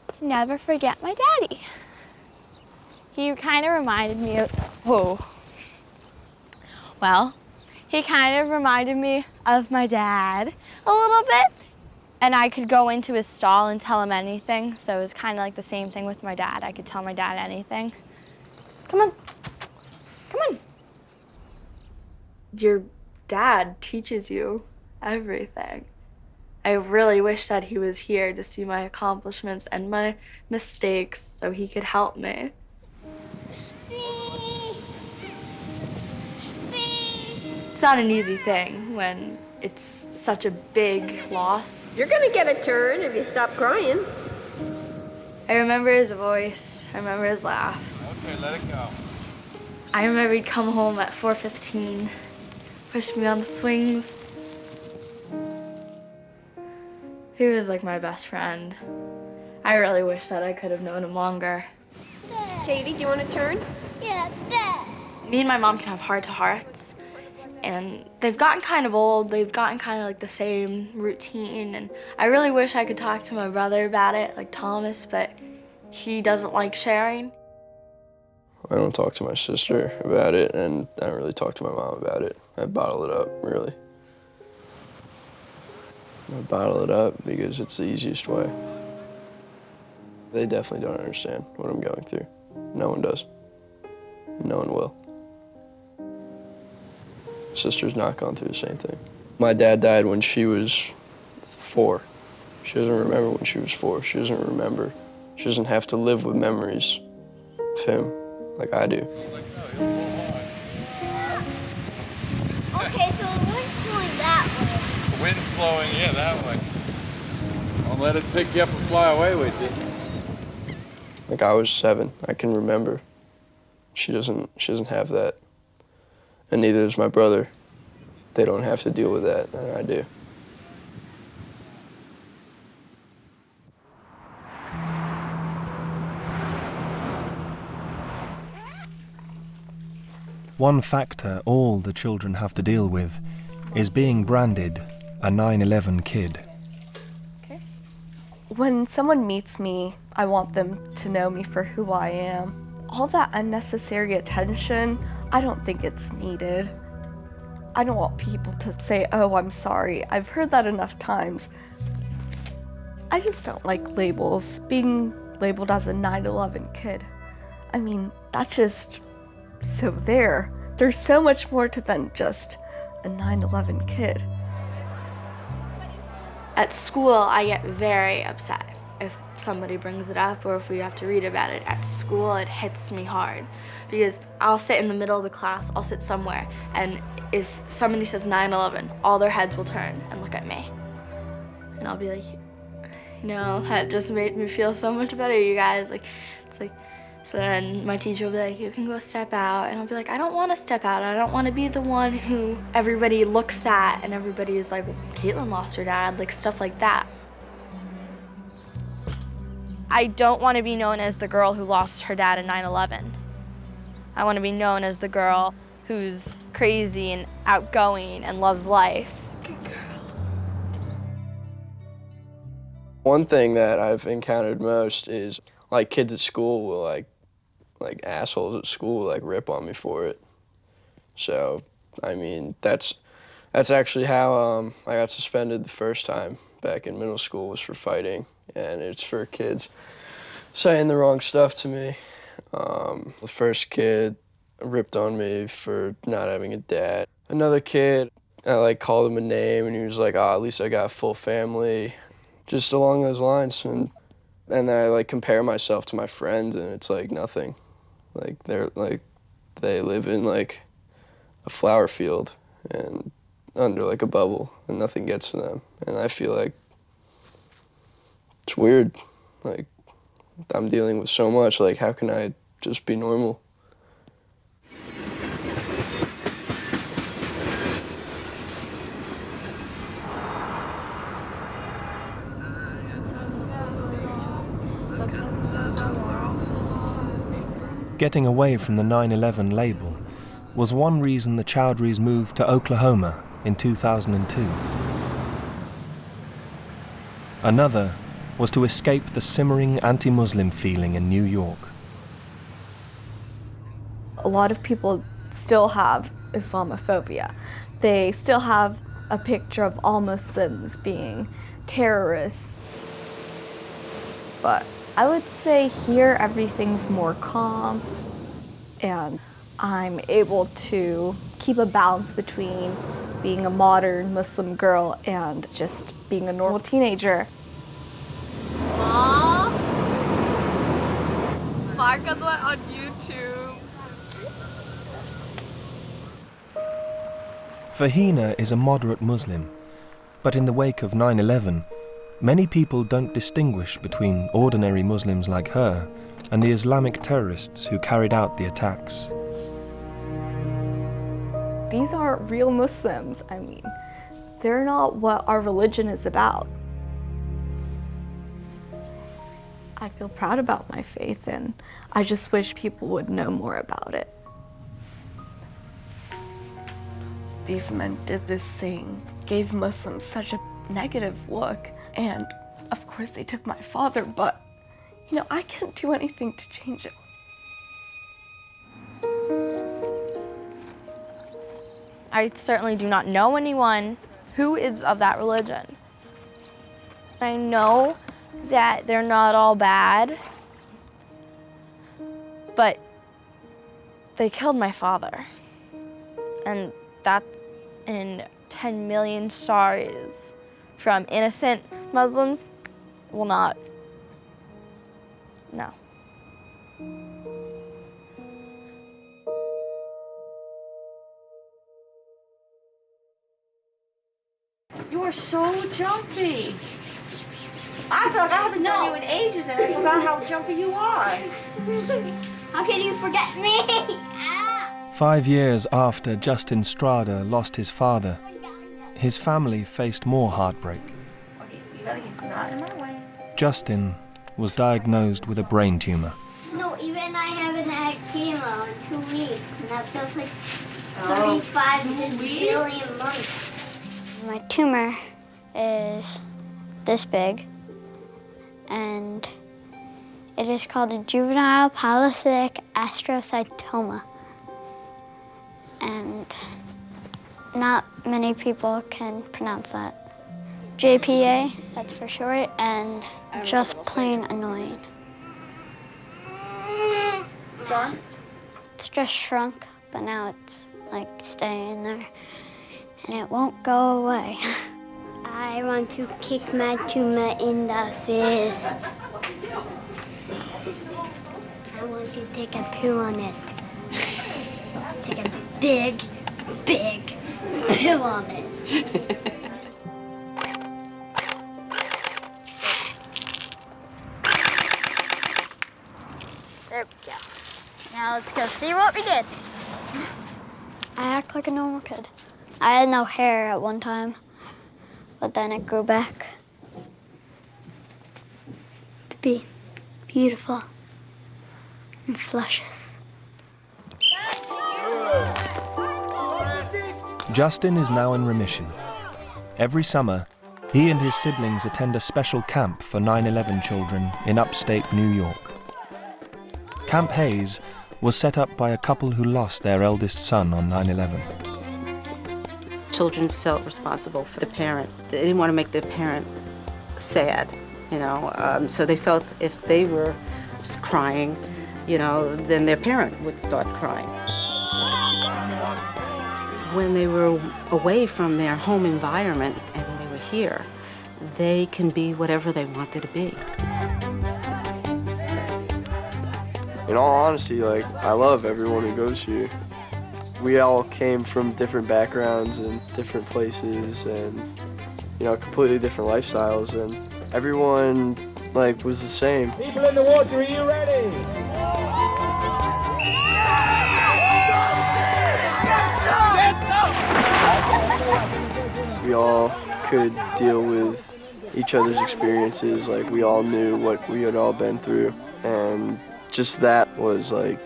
to never forget my daddy. He kind of reminded me of, he kind of reminded me of my dad a little bit. And I could go into his stall and tell him anything. So it was kind of like the same thing with my dad. I could tell my dad anything. Come on. Come on. Your dad teaches you everything. I really wish that he was here to see my accomplishments and my mistakes so he could help me. It's not an easy thing when it's such a big loss. You're gonna get a turn if you stop crying. I remember his voice, I remember his laugh. Okay, let it go. I remember he'd come home at 4:15, push me on the swings. He was like my best friend. I really wish that I could have known him longer. Katie, do you want to turn? Yeah, bet. Me and my mom can have heart-to-hearts, and they've gotten kind of old. They've gotten kind of like the same routine, and I really wish I could talk to my brother about it, like Thomas, but he doesn't like sharing. I don't talk to my sister about it, and I don't really talk to my mom about it. I bottle it up, really. I bottle it up because it's the easiest way. They definitely don't understand what I'm going through. No one does. No one will. Sister's not gone through the same thing. My dad died when she was 4. She doesn't remember when she was 4. She doesn't remember. She doesn't have to live with memories of him like I do. Okay, so the wind's blowing that way. The wind's blowing, yeah, that way. Don't let it pick you up and fly away with you. Like I was 7, I can remember. She doesn't have that. And neither does my brother. They don't have to deal with that, and I do. One factor all the children have to deal with is being branded a 9/11 kid. When someone meets me, I want them to know me for who I am. All that unnecessary attention, I don't think it's needed. I don't want people to say, oh, I'm sorry. I've heard that enough times. I just don't like labels. Being labeled as a 9/11 kid. I mean, that's just so there. There's so much more to than just a 9/11 kid. At school, I get very upset if somebody brings it up or if we have to read about it. At school, it hits me hard because I'll sit in the middle of the class, I'll sit somewhere, and if somebody says 9/11, all their heads will turn and look at me. And I'll be like, you know, that just made me feel so much better, you guys. Like, it's like, so then my teacher will be like, you can go step out. And I'll be like, I don't want to step out. I don't want to be the one who everybody looks at and everybody is like, Caitlin lost her dad, like stuff like that. I don't want to be known as the girl who lost her dad in 9/11. I want to be known as the girl who's crazy and outgoing and loves life. Good girl. One thing that I've encountered most is like kids at school will like assholes at school like rip on me for it. So, I mean, that's That's actually how I got suspended the first time back in middle school, was for fighting, and it's for kids saying the wrong stuff to me. The first kid ripped on me for not having a dad. Another kid, I called him a name, and he was like, "Ah, at least I got a full family," just along those lines. And then I compare myself to my friends, and it's like nothing. They live in a flower field and under a bubble, and nothing gets to them. And I feel like it's weird. I'm dealing with so much. How can I just be normal? Getting away from the 9/11 label was one reason the Chowdhuries moved to Oklahoma in 2002. Another was to escape the simmering anti-Muslim feeling in New York. A lot of people still have Islamophobia. They still have a picture of all Muslims being terrorists. But I would say here everything's more calm, and I'm able to keep a balance between being a modern Muslim girl and just being a normal teenager. Mom? Markadwa on YouTube. Fahina is a moderate Muslim, but in the wake of 9/11, many people don't distinguish between ordinary Muslims like her and the Islamic terrorists who carried out the attacks. These are real Muslims. I mean, they're not what our religion is about. I feel proud about my faith, and I just wish people would know more about it. These men did this thing, gave Muslims such a negative look, and of course they took my father, but I can't do anything to change it. I certainly do not know anyone who is of that religion. I know that they're not all bad, but they killed my father. And that in 10 million sorries from innocent Muslims will not, no. You are so jumpy. I feel like I haven't known you in ages, and I forgot how jumpy you are. How can you forget me? 5 years after Justin Strada lost his father, his family faced more heartbreak. Okay, you gotta get not in my way. Justin was diagnosed with a brain tumor. No, even I haven't had chemo in 2 weeks, and that feels like 35 billion months. My tumor is this big, and it is called a juvenile polycystic astrocytoma. And not many people can pronounce that. JPA, that's for short, and just plain annoying. John? It's just shrunk, but now it's staying there, and it won't go away. I want to kick my tumor in the face. I want to take a poo on it. Take a big, big poo on it. There we go. Now let's go see what we did. I act like a normal kid. I had no hair at one time, but then it grew back. To be beautiful and flushes. Justin is now in remission. Every summer, he and his siblings attend a special camp for 9/11 children in upstate New York. Camp Hayes was set up by a couple who lost their eldest son on 9/11. children felt responsible for the parent. They didn't want to make their parent sad, you know. So they felt if they were crying, you know, then their parent would start crying. When they were away from their home environment and they were here, they can be whatever they wanted to be. In all honesty, like, I love everyone who goes here. We all came from different backgrounds and different places and, you know, completely different lifestyles, and everyone, like, was the same. People in the water, are you ready? We all could deal with each other's experiences, like we all knew what we had all been through, and just that was like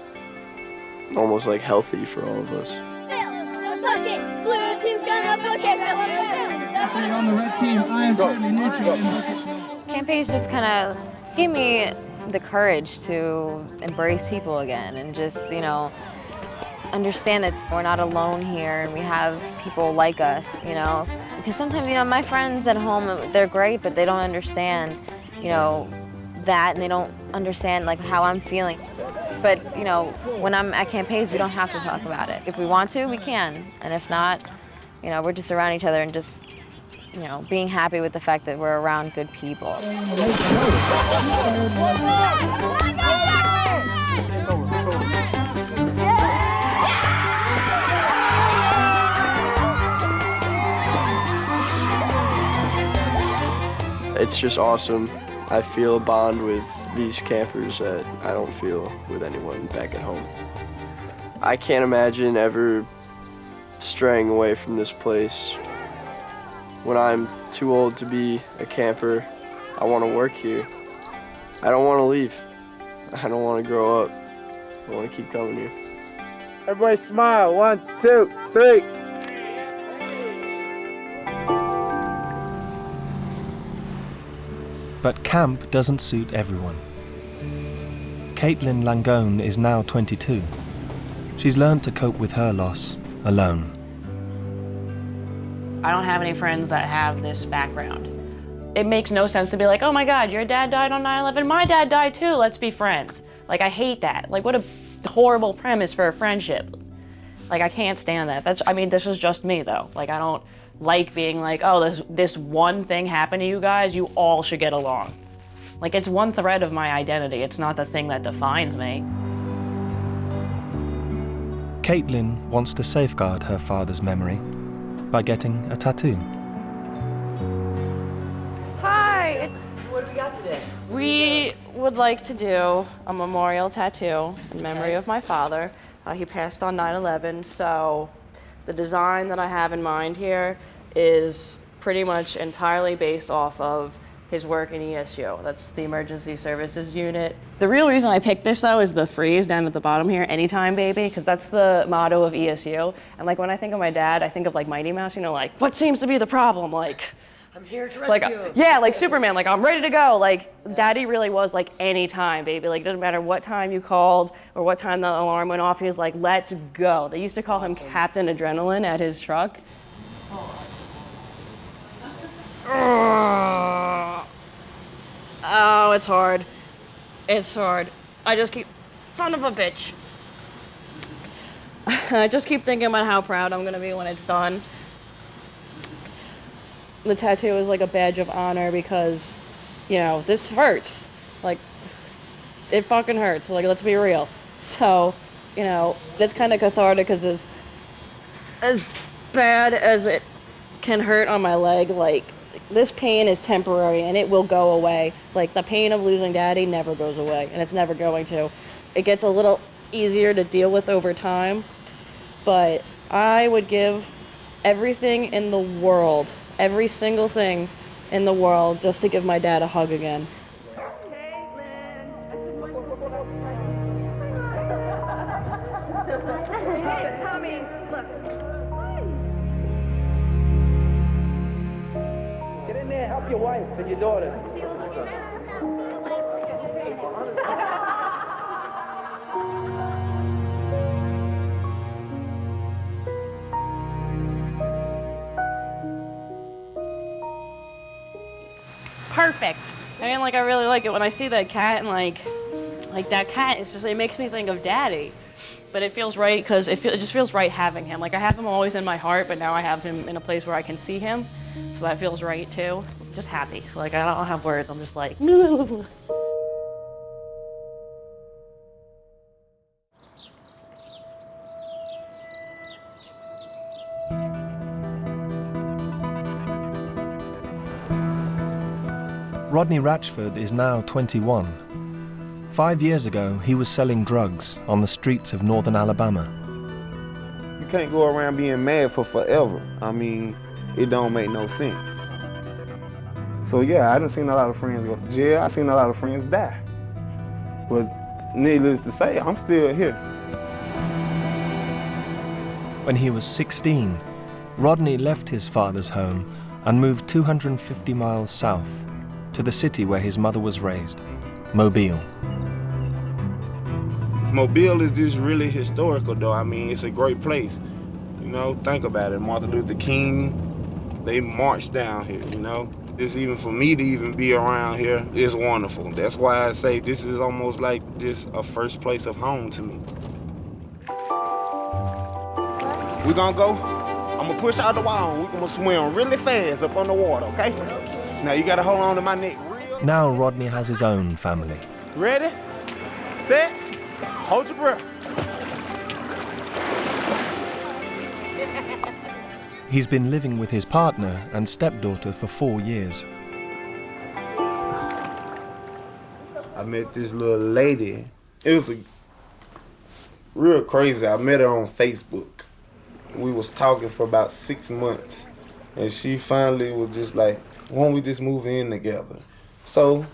almost like healthy for all of us. Blue team's gonna book it. Actually, on the red team, I am totally neutral in bucket. Camp Ace just kind of gave me the courage to embrace people again and just, you know, understand that we're not alone here and we have people like us, you know. Because sometimes, you know, my friends at home, they're great, but they don't understand, you know, that, and they don't understand, like, how I'm feeling. But, you know, when I'm at Camp Hayes, we don't have to talk about it. If we want to, we can. And if not, you know, we're just around each other and just, you know, being happy with the fact that we're around good people. It's just awesome. I feel a bond with these campers that I don't feel with anyone back at home. I can't imagine ever straying away from this place. When I'm too old to be a camper, I want to work here. I don't want to leave. I don't want to grow up. I want to keep coming here. Everybody smile. 1, 2, 3. But camp doesn't suit everyone. Caitlin Langone is now 22. She's learned to cope with her loss alone. I don't have any friends that have this background. It makes no sense to be like, oh my God, your dad died on 9/11, my dad died too, let's be friends. Like, I hate that. Like, what a horrible premise for a friendship. Like, I can't stand that. I mean, this is just me though. Like, I don't like being like, oh, this one thing happened to you guys, you all should get along. Like, it's one thread of my identity, it's not the thing that defines me. Caitlin wants to safeguard her father's memory by getting a tattoo. Hi! So what do we got today? We would like to do a memorial tattoo in memory of my father. He passed on 9/11, so the design that I have in mind here is pretty much entirely based off of his work in ESU. That's the Emergency Services Unit. The real reason I picked this though is the phrase down at the bottom here, anytime baby, because that's the motto of ESU. And like when I think of my dad, I think of like Mighty Mouse, you know, like, what seems to be the problem? Like, I'm here to rescue you. Yeah, like Superman, like I'm ready to go. Like Daddy really was like anytime baby. Like it doesn't matter what time you called or what time the alarm went off, he was like, let's go. They used to call him Captain Adrenaline at his truck. Oh, it's hard. It's hard. I just keep, son of a bitch. I just keep thinking about how proud I'm gonna be when it's done. The tattoo is like a badge of honor because, you know, this hurts. Like, it fucking hurts. Like, let's be real. So, you know, it's kind of cathartic because as bad as it can hurt on my leg, like, this pain is temporary and it will go away. Like, the pain of losing Daddy never goes away, and it's never going to. It gets a little easier to deal with over time, but I would give everything in the world, every single thing in the world, just to give my dad a hug again. Get in there, help your wife and your daughter. perfect. I mean, like, I really like it when I see that cat, and like that cat, it's just, it makes me think of Daddy. But it feels right because it just feels right having him. Like, I have him always in my heart, but now I have him in a place where I can see him. So that feels right too. Just happy. Like, I don't have words. I'm just like, Rodney Ratchford is now 21. 5 years ago, he was selling drugs on the streets of northern Alabama. You can't go around being mad for forever. I mean, it don't make no sense. So yeah, I done seen a lot of friends go to jail. I seen a lot of friends die. But needless to say, I'm still here. When he was 16, Rodney left his father's home and moved 250 miles south to the city where his mother was raised, Mobile. Mobile is just really historical though. I mean, it's a great place. You know, think about it. Martin Luther King, they marched down here, you know. Just even for me to even be around here is wonderful. That's why I say this is almost like just a first place of home to me. We gonna go? I'm gonna push out the wall. We're gonna swim really fast up on the water, okay? Now you gotta hold on to my neck. Now Rodney has his own family. Ready, set, hold your breath. He's been living with his partner and stepdaughter for 4 years. I met this little lady. It was real crazy. I met her on Facebook. We was talking for about 6 months, and she finally was just like, why don't we just move in together? So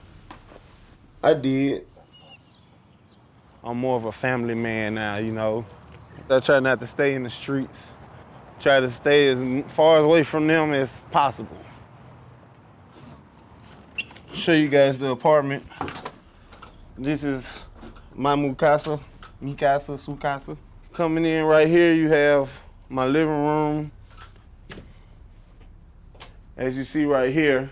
I did. I'm more of a family man now, you know. I try not to stay in the streets. Try to stay as far away from them as possible. Show you guys the apartment. This is my mi casa, su casa. Coming in right here, you have my living room. As you see right here,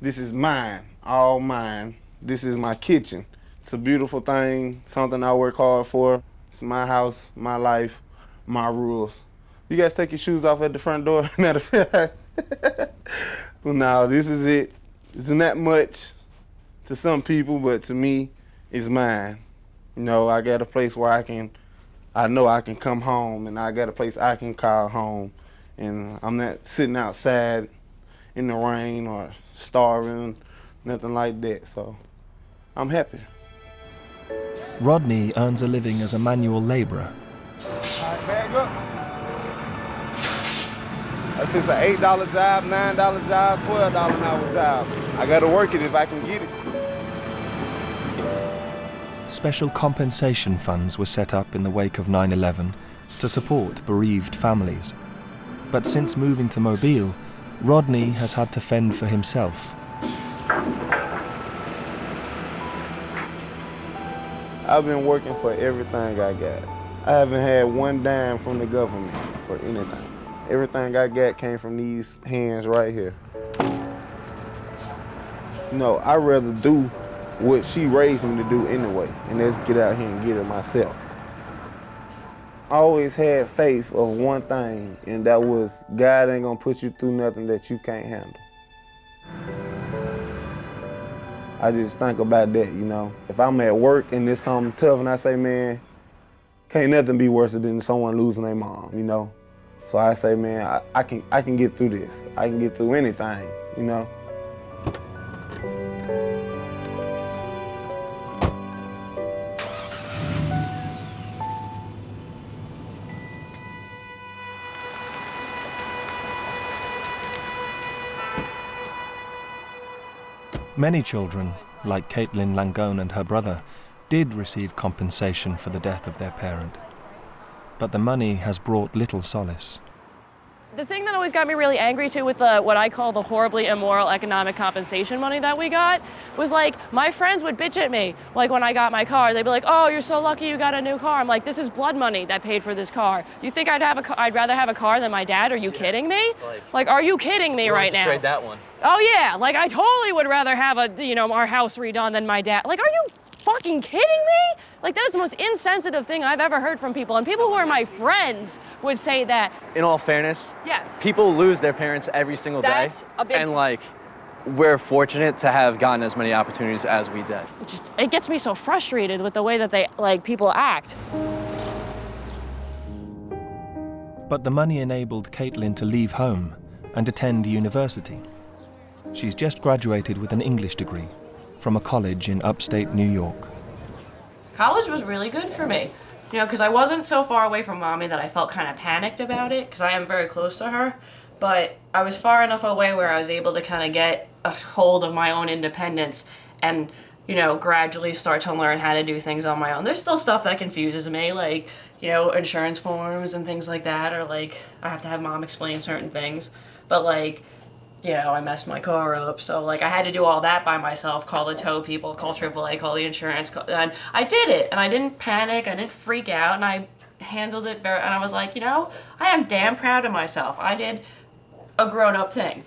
this is mine, all mine. This is my kitchen. It's a beautiful thing, something I work hard for. It's my house, my life, my rules. You guys take your shoes off at the front door? Matter of fact. Well, no, this is it. It's not much to some people, but to me, it's mine. You know, I got a place where I know I can come home, and I got a place I can call home. And I'm not sitting outside in the rain or starving, nothing like that. So I'm happy. Rodney earns a living as a manual laborer. All right, bag up. If it's an $8 job, $9 job, $12 an hour job, I gotta work it if I can get it. Special compensation funds were set up in the wake of 9/11 to support bereaved families. But since moving to Mobile, Rodney has had to fend for himself. I've been working for everything I got. I haven't had one dime from the government for anything. Everything I got came from these hands right here. No, I'd rather do what she raised me to do anyway, and that's get out here and get it myself. I always had faith of one thing, and that was God ain't gonna put you through nothing that you can't handle. I just think about that, you know. If I'm at work and there's something tough and I say, man, can't nothing be worse than someone losing their mom, you know? So I say, man, I can get through this. I can get through anything, you know? Many children, like Caitlin Langone and her brother, did receive compensation for the death of their parent. But the money has brought little solace. The thing that always got me really angry too with what I call the horribly immoral economic compensation money that we got was like, my friends would bitch at me. Like when I got my car, they'd be like, oh, you're so lucky you got a new car. I'm like, this is blood money that paid for this car. You think I'd rather have a car than my dad? Are you kidding me? Like, are you kidding me right now? Trade that one. Oh yeah, like I totally would rather have our house redone than my dad. Like, are you fucking kidding me? Like, that is the most insensitive thing I've ever heard from people. And people who are my friends would say that. In all fairness, yes, people lose their parents every single day. And like, we're fortunate to have gotten as many opportunities as we did. It gets me so frustrated with the way that people act. But the money enabled Caitlin to leave home and attend university. She's just graduated with an English degree from a college in upstate New York. College was really good for me, because I wasn't so far away from Mommy that I felt kind of panicked about it, because I am very close to her, but I was far enough away where I was able to kind of get a hold of my own independence and, gradually start to learn how to do things on my own. There's still stuff that confuses me, like, insurance forms and things like that, or like, I have to have Mom explain certain things, but like, I messed my car up, so like I had to do all that by myself, call the tow people, call AAA, call the insurance, and I did it, and I didn't panic, I didn't freak out, and I handled it and I was like, I am damn proud of myself. I did a grown-up thing.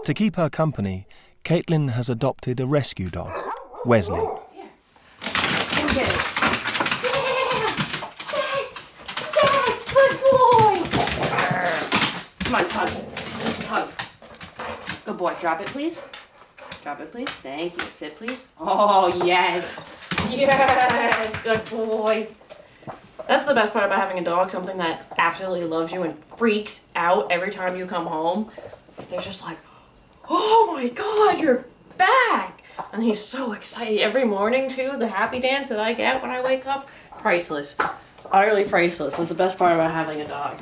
To keep her company, Caitlin has adopted a rescue dog, Wesley. Come get it. Yes, good boy. Come on, tug. Tug. Good boy. Drop it, please. Drop it, please. Thank you. Sit, please. Oh, yes. Yes. Good boy. That's the best part about having a dog, something that absolutely loves you and freaks out every time you come home. They're just like, oh my God, you're back. And he's so excited every morning, too. The happy dance that I get when I wake up, priceless. Utterly priceless. That's the best part about having a dog.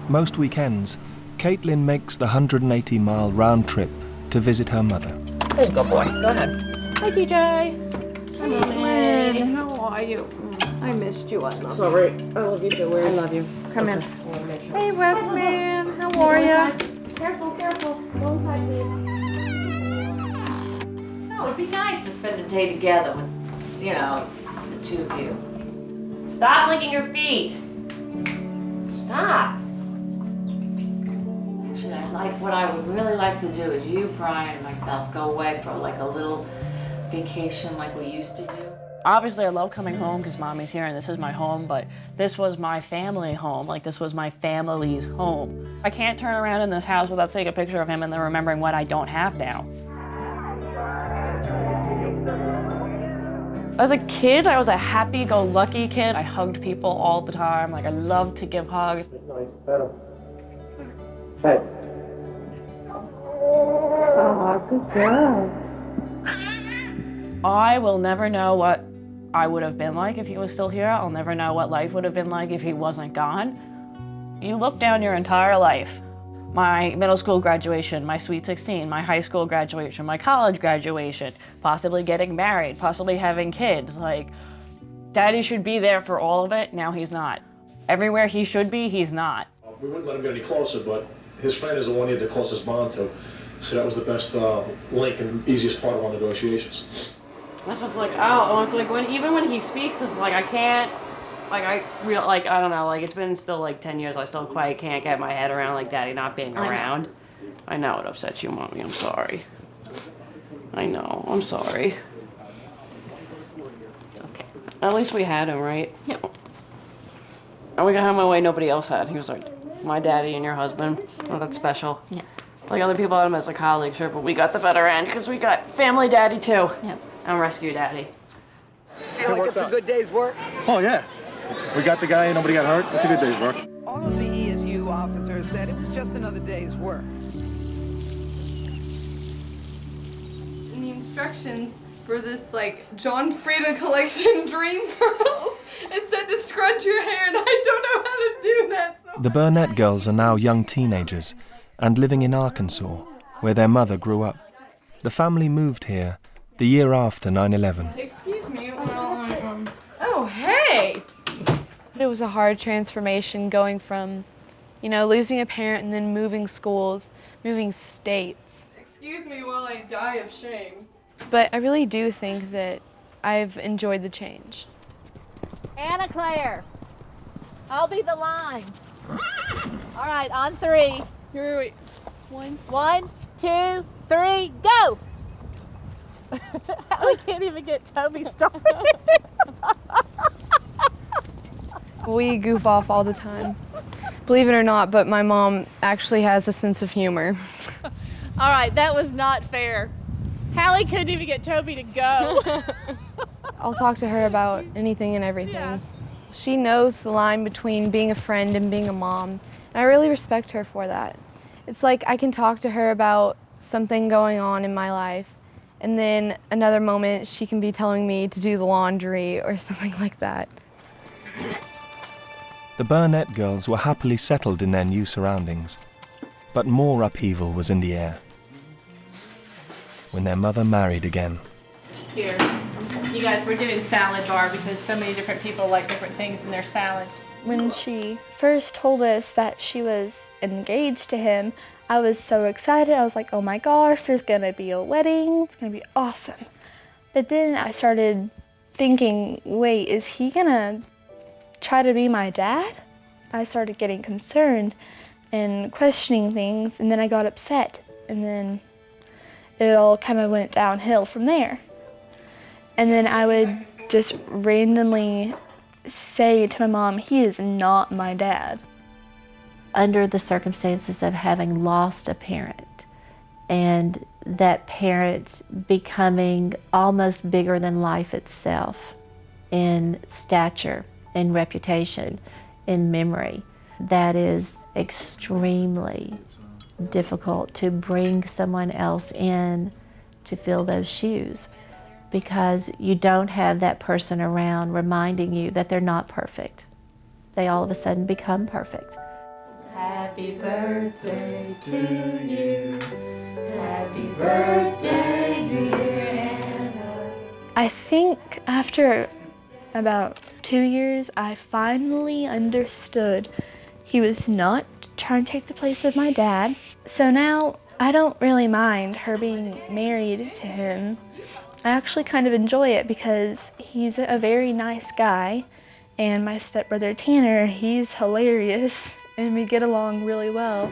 Most weekends, Caitlin makes the 180-mile round trip to visit her mother. There's a good boy. Go ahead. Hi, TJ. Caitlin, how are you? I missed you. I love you. Sorry. I love you too. I love you. Come in. Hey, Westman. How are you? Careful, careful. Go inside, please. No, it'd be nice to spend a day together with, the two of you. Stop licking your feet. Stop. Actually, what I would really like to do is you, Brian, and myself go away for like a little vacation like we used to do. Obviously, I love coming home because Mommy's here and this is my home, but this was my family home. Like, this was my family's home. I can't turn around in this house without taking a picture of him and then remembering what I don't have now. As a kid, I was a happy-go-lucky kid. I hugged people all the time. Like, I loved to give hugs. Nice, better. Hey. Oh, good job. I will never know what I would have been like if he was still here. I'll never know what life would have been like if he wasn't gone. You look down your entire life. My middle school graduation, my Sweet 16, my high school graduation, my college graduation, possibly getting married, possibly having kids. Like, Daddy should be there for all of it. Now he's not. Everywhere he should be, he's not. We wouldn't let him get any closer, but his friend is the one he had the closest bond to. So that was the best link and easiest part of our negotiations. It's just like, oh, it's like even when he speaks, it's like I can't, I don't know, like it's been still like 10 years, I still quite can't get my head around like Daddy not being around. I know it upsets you, Mommy, I'm sorry. I know, I'm sorry. It's okay. At least we had him, right? Yeah. And we got him in a way nobody else had. He was like, my daddy and your husband. Oh, that's special. Yes. Like other people had him as a colleague, sure, but we got the better end because we got family daddy too. Yep. And rescue daddy. Feel like it's a good day's work? Oh, yeah. We got the guy and nobody got hurt. It's a good day's work. All of the ESU officers said it was just another day's work. In the instructions for this, John Frieda collection Dream Girls, it said to scrunch your hair, and I don't know how to do that. So The Burnett girls are now young teenagers and living in Arkansas, where their mother grew up. The family moved here the year after 9/11. Excuse me, well, oh, hey. Hey! It was a hard transformation going from, losing a parent and then moving schools, moving states. Excuse me while I die of shame. But I really do think that I've enjoyed the change. Anna Claire, I'll be the line. All right, on 3. Wait. 1, 2, 3, go! We can't even get Toby started. We goof off all the time. Believe it or not, but my mom actually has a sense of humor. All right, that was not fair. Hallie couldn't even get Toby to go. I'll talk to her about anything and everything. Yeah. She knows the line between being a friend and being a mom, and I really respect her for that. It's like I can talk to her about something going on in my life, and then another moment she can be telling me to do the laundry or something like that. The Burnett girls were happily settled in their new surroundings, but more upheaval was in the air when their mother married again. Here, you guys, we're doing salad bar because so many different people like different things in their salad. When she first told us that she was engaged to him, I was so excited. I was like, oh my gosh, there's gonna be a wedding. It's gonna be awesome. But then I started thinking, wait, is he gonna try to be my dad? I started getting concerned and questioning things, and then I got upset, and then it all kind of went downhill from there. And then I would just randomly say to my mom, he is not my dad. Under the circumstances of having lost a parent and that parent becoming almost bigger than life itself in stature, in reputation, in memory, that is extremely difficult to bring someone else in to fill those shoes, because you don't have that person around reminding you that they're not perfect. They all of a sudden become perfect. Happy birthday to you. Happy birthday, dear Anna. I think after about 2 years, I finally understood he was not trying to take the place of my dad. So now I don't really mind her being married to him. I actually kind of enjoy it because he's a very nice guy, and my stepbrother Tanner, he's hilarious, and we get along really well.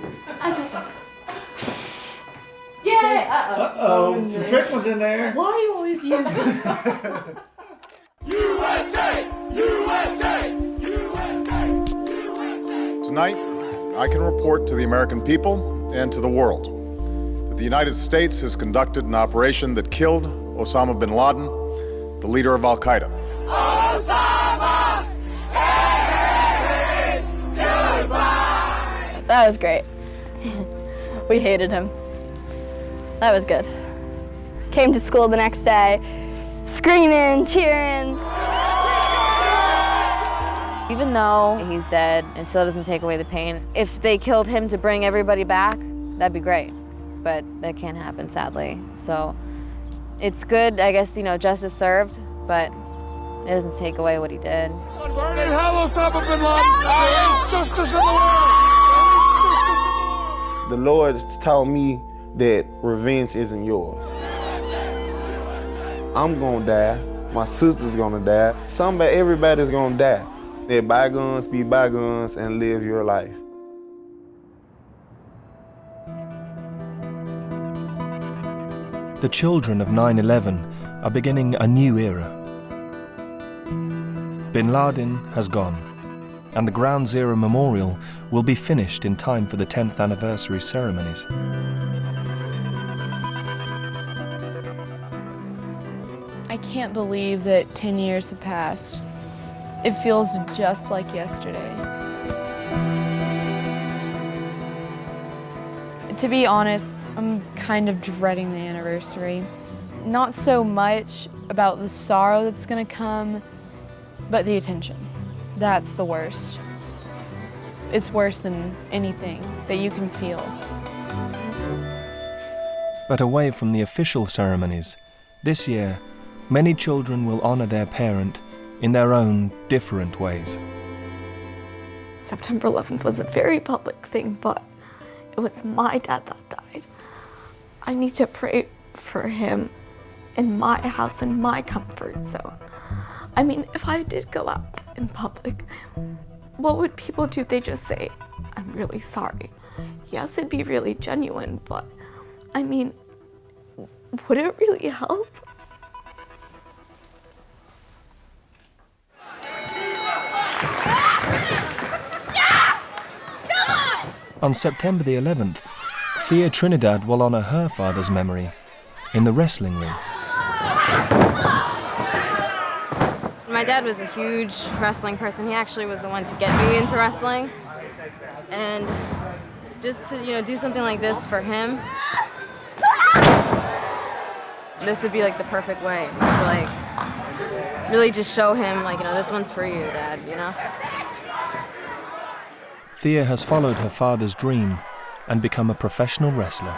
Yay! Uh-oh, some trick ones in there. Why do you always use them? USA! USA! USA! Tonight, I can report to the American people and to the world that the United States has conducted an operation that killed Osama bin Laden, the leader of Al-Qaeda. Osama! Hey, goodbye! That was great. We hated him. That was good. Came to school the next day, screaming, cheering. Even though he's dead, it still doesn't take away the pain. If they killed him to bring everybody back, that'd be great. But that can't happen, sadly. So it's good, I guess, justice served, but it doesn't take away what he did. Burn in hell, Osama bin Laden! There is justice in the world! There is justice in the world! The Lord has taught me that revenge isn't yours. I'm gonna die. My sister's gonna die. Everybody's gonna die. Let bygones be bygones and live your life. The children of 9/11 are beginning a new era. Bin Laden has gone, and the Ground Zero Memorial will be finished in time for the 10th anniversary ceremonies. I can't believe that 10 years have passed. It feels just like yesterday. To be honest, I'm kind of dreading the anniversary. Not so much about the sorrow that's gonna come, but the attention. That's the worst. It's worse than anything that you can feel. But away from the official ceremonies, this year, many children will honor their parent in their own different ways. September 11th was a very public thing, but it was my dad that died. I need to pray for him in my house, in my comfort zone. I mean, if I did go out in public, what would people do? They just say, I'm really sorry. Yes, it'd be really genuine, but I mean, would it really help? On September the 11th, Thea Trinidad will honour her father's memory in the wrestling ring. My dad was a huge wrestling person. He actually was the one to get me into wrestling. And just to, do something like this for him, this would be like the perfect way to really just show him this one's for you, Dad, Thea has followed her father's dream and become a professional wrestler.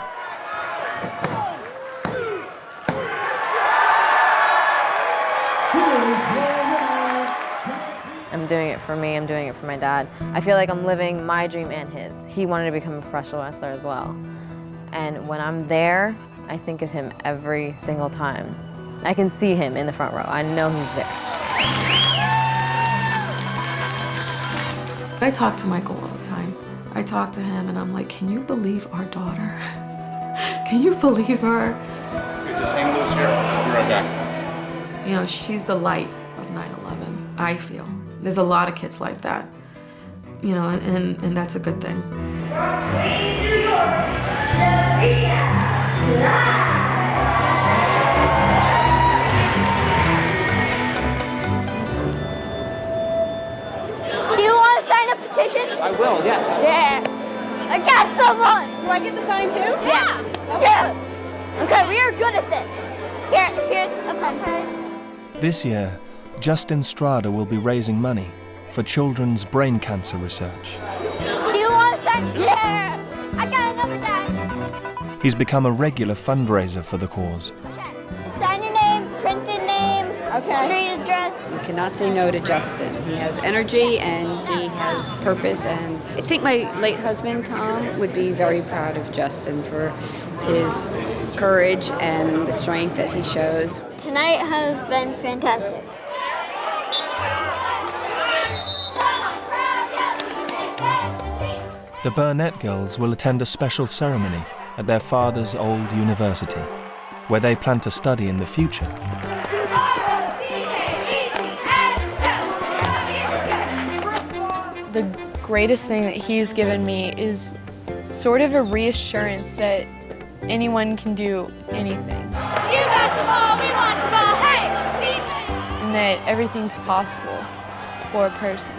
I'm doing it for me, I'm doing it for my dad. I feel like I'm living my dream and his. He wanted to become a professional wrestler as well. And when I'm there, I think of him every single time. I can see him in the front row. I know he's there. I talk to Michael all the time. I talk to him and I'm like, can you believe our daughter? Can you believe her? Just hang loose here. I'll be right back. She's the light of 9/11, I feel. There's a lot of kids like that, and that's a good thing. Do you want to sign a petition? I will, yes. Yeah. I got someone. Do I get to sign too? Yeah. Yes. Okay, we are good at this. Here's a pen. This year, Justin Strada will be raising money for children's brain cancer research. Do you want to sign? Yeah. I got another dad. He's become a regular fundraiser for the cause. Sign your name, printed name, street address. You cannot say no to Justin. He has energy and he has purpose, and I think my late husband, Tom, would be very proud of Justin for his courage and the strength that he shows. Tonight has been fantastic. The Burnett girls will attend a special ceremony at their father's old university, where they plan to study in the future. The greatest thing that he's given me is sort of a reassurance that anyone can do anything. You got the ball, we want the ball, hey! And that everything's possible for a person.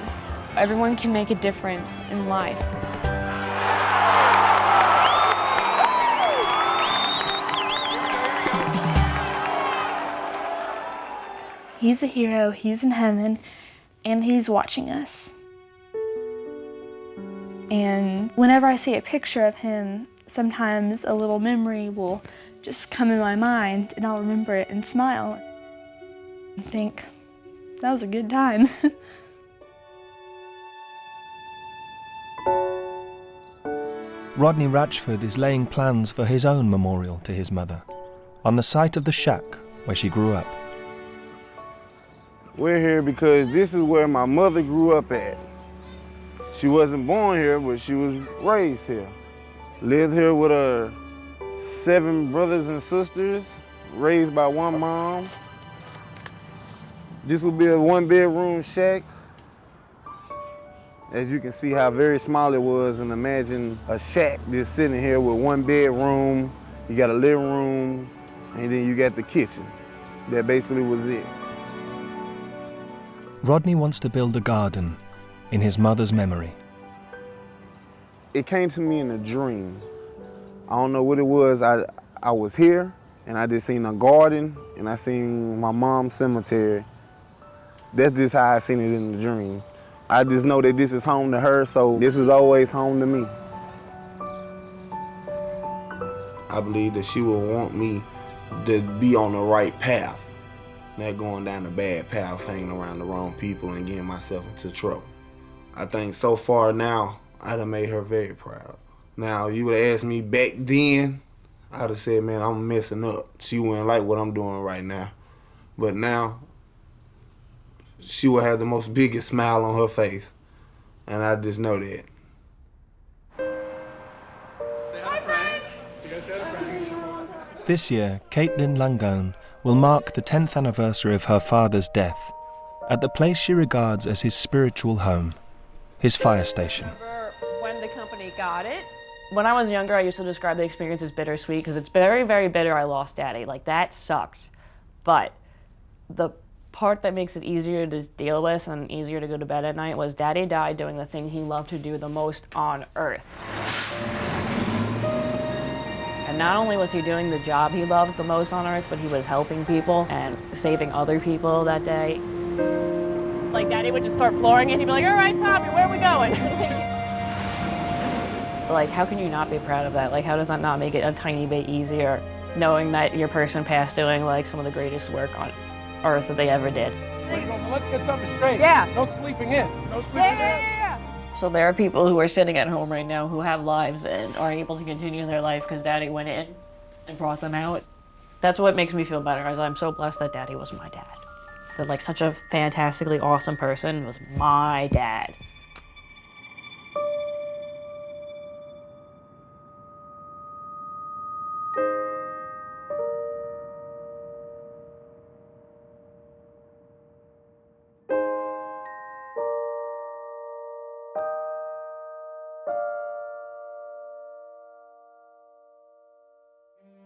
Everyone can make a difference in life. He's a hero, he's in heaven, and he's watching us. And whenever I see a picture of him, sometimes a little memory will just come in my mind and I'll remember it and smile and think, that was a good time. Rodney Ratchford is laying plans for his own memorial to his mother on the site of the shack where she grew up. We're here because this is where my mother grew up at. She wasn't born here, but she was raised here. Lived here with her 7 brothers and sisters, raised by one mom. This would be a 1-bedroom shack. As you can see how very small it was, and imagine a shack just sitting here with 1 bedroom, you got a living room, and then you got the kitchen. That basically was it. Rodney wants to build a garden in his mother's memory. It came to me in a dream. I don't know what it was. I was here, and I just seen a garden, and I seen my mom's cemetery. That's just how I seen it in the dream. I just know that this is home to her, so this is always home to me. I believe that she will want me to be on the right path. not going down the bad path, hanging around the wrong people and getting myself into trouble. I think so far now, I done made her very proud. Now, you would have asked me back then, I'd have said, man, I'm messing up. She wouldn't like what I'm doing right now. But now, she will have the most biggest smile on her face. And I just know that. This year, Caitlin Langone will mark the 10th anniversary of her father's death at the place she regards as his spiritual home, his fire station. When the company got it. When I was younger, I used to describe the experience as bittersweet because it's very, very bitter I lost Daddy. Like, that sucks. But the part that makes it easier to deal with and easier to go to bed at night was Daddy died doing the thing he loved to do the most on earth. And not only was he doing the job he loved the most on earth, but he was helping people and saving other people that day. Like, Daddy would just start flooring it. He'd be like, all right, Tommy, where are we going? Like, how can you not be proud of that? Like, how does that not make it a tiny bit easier knowing that your person passed doing, like, some of the greatest work on earth that they ever did? Let's get something straight. Yeah. No sleeping in. No sleeping in. So there are people who are sitting at home right now who have lives and are able to continue their life because Daddy went in and brought them out. That's what makes me feel better, is I'm so blessed that Daddy was my dad. That, like, such a fantastically awesome person was my dad.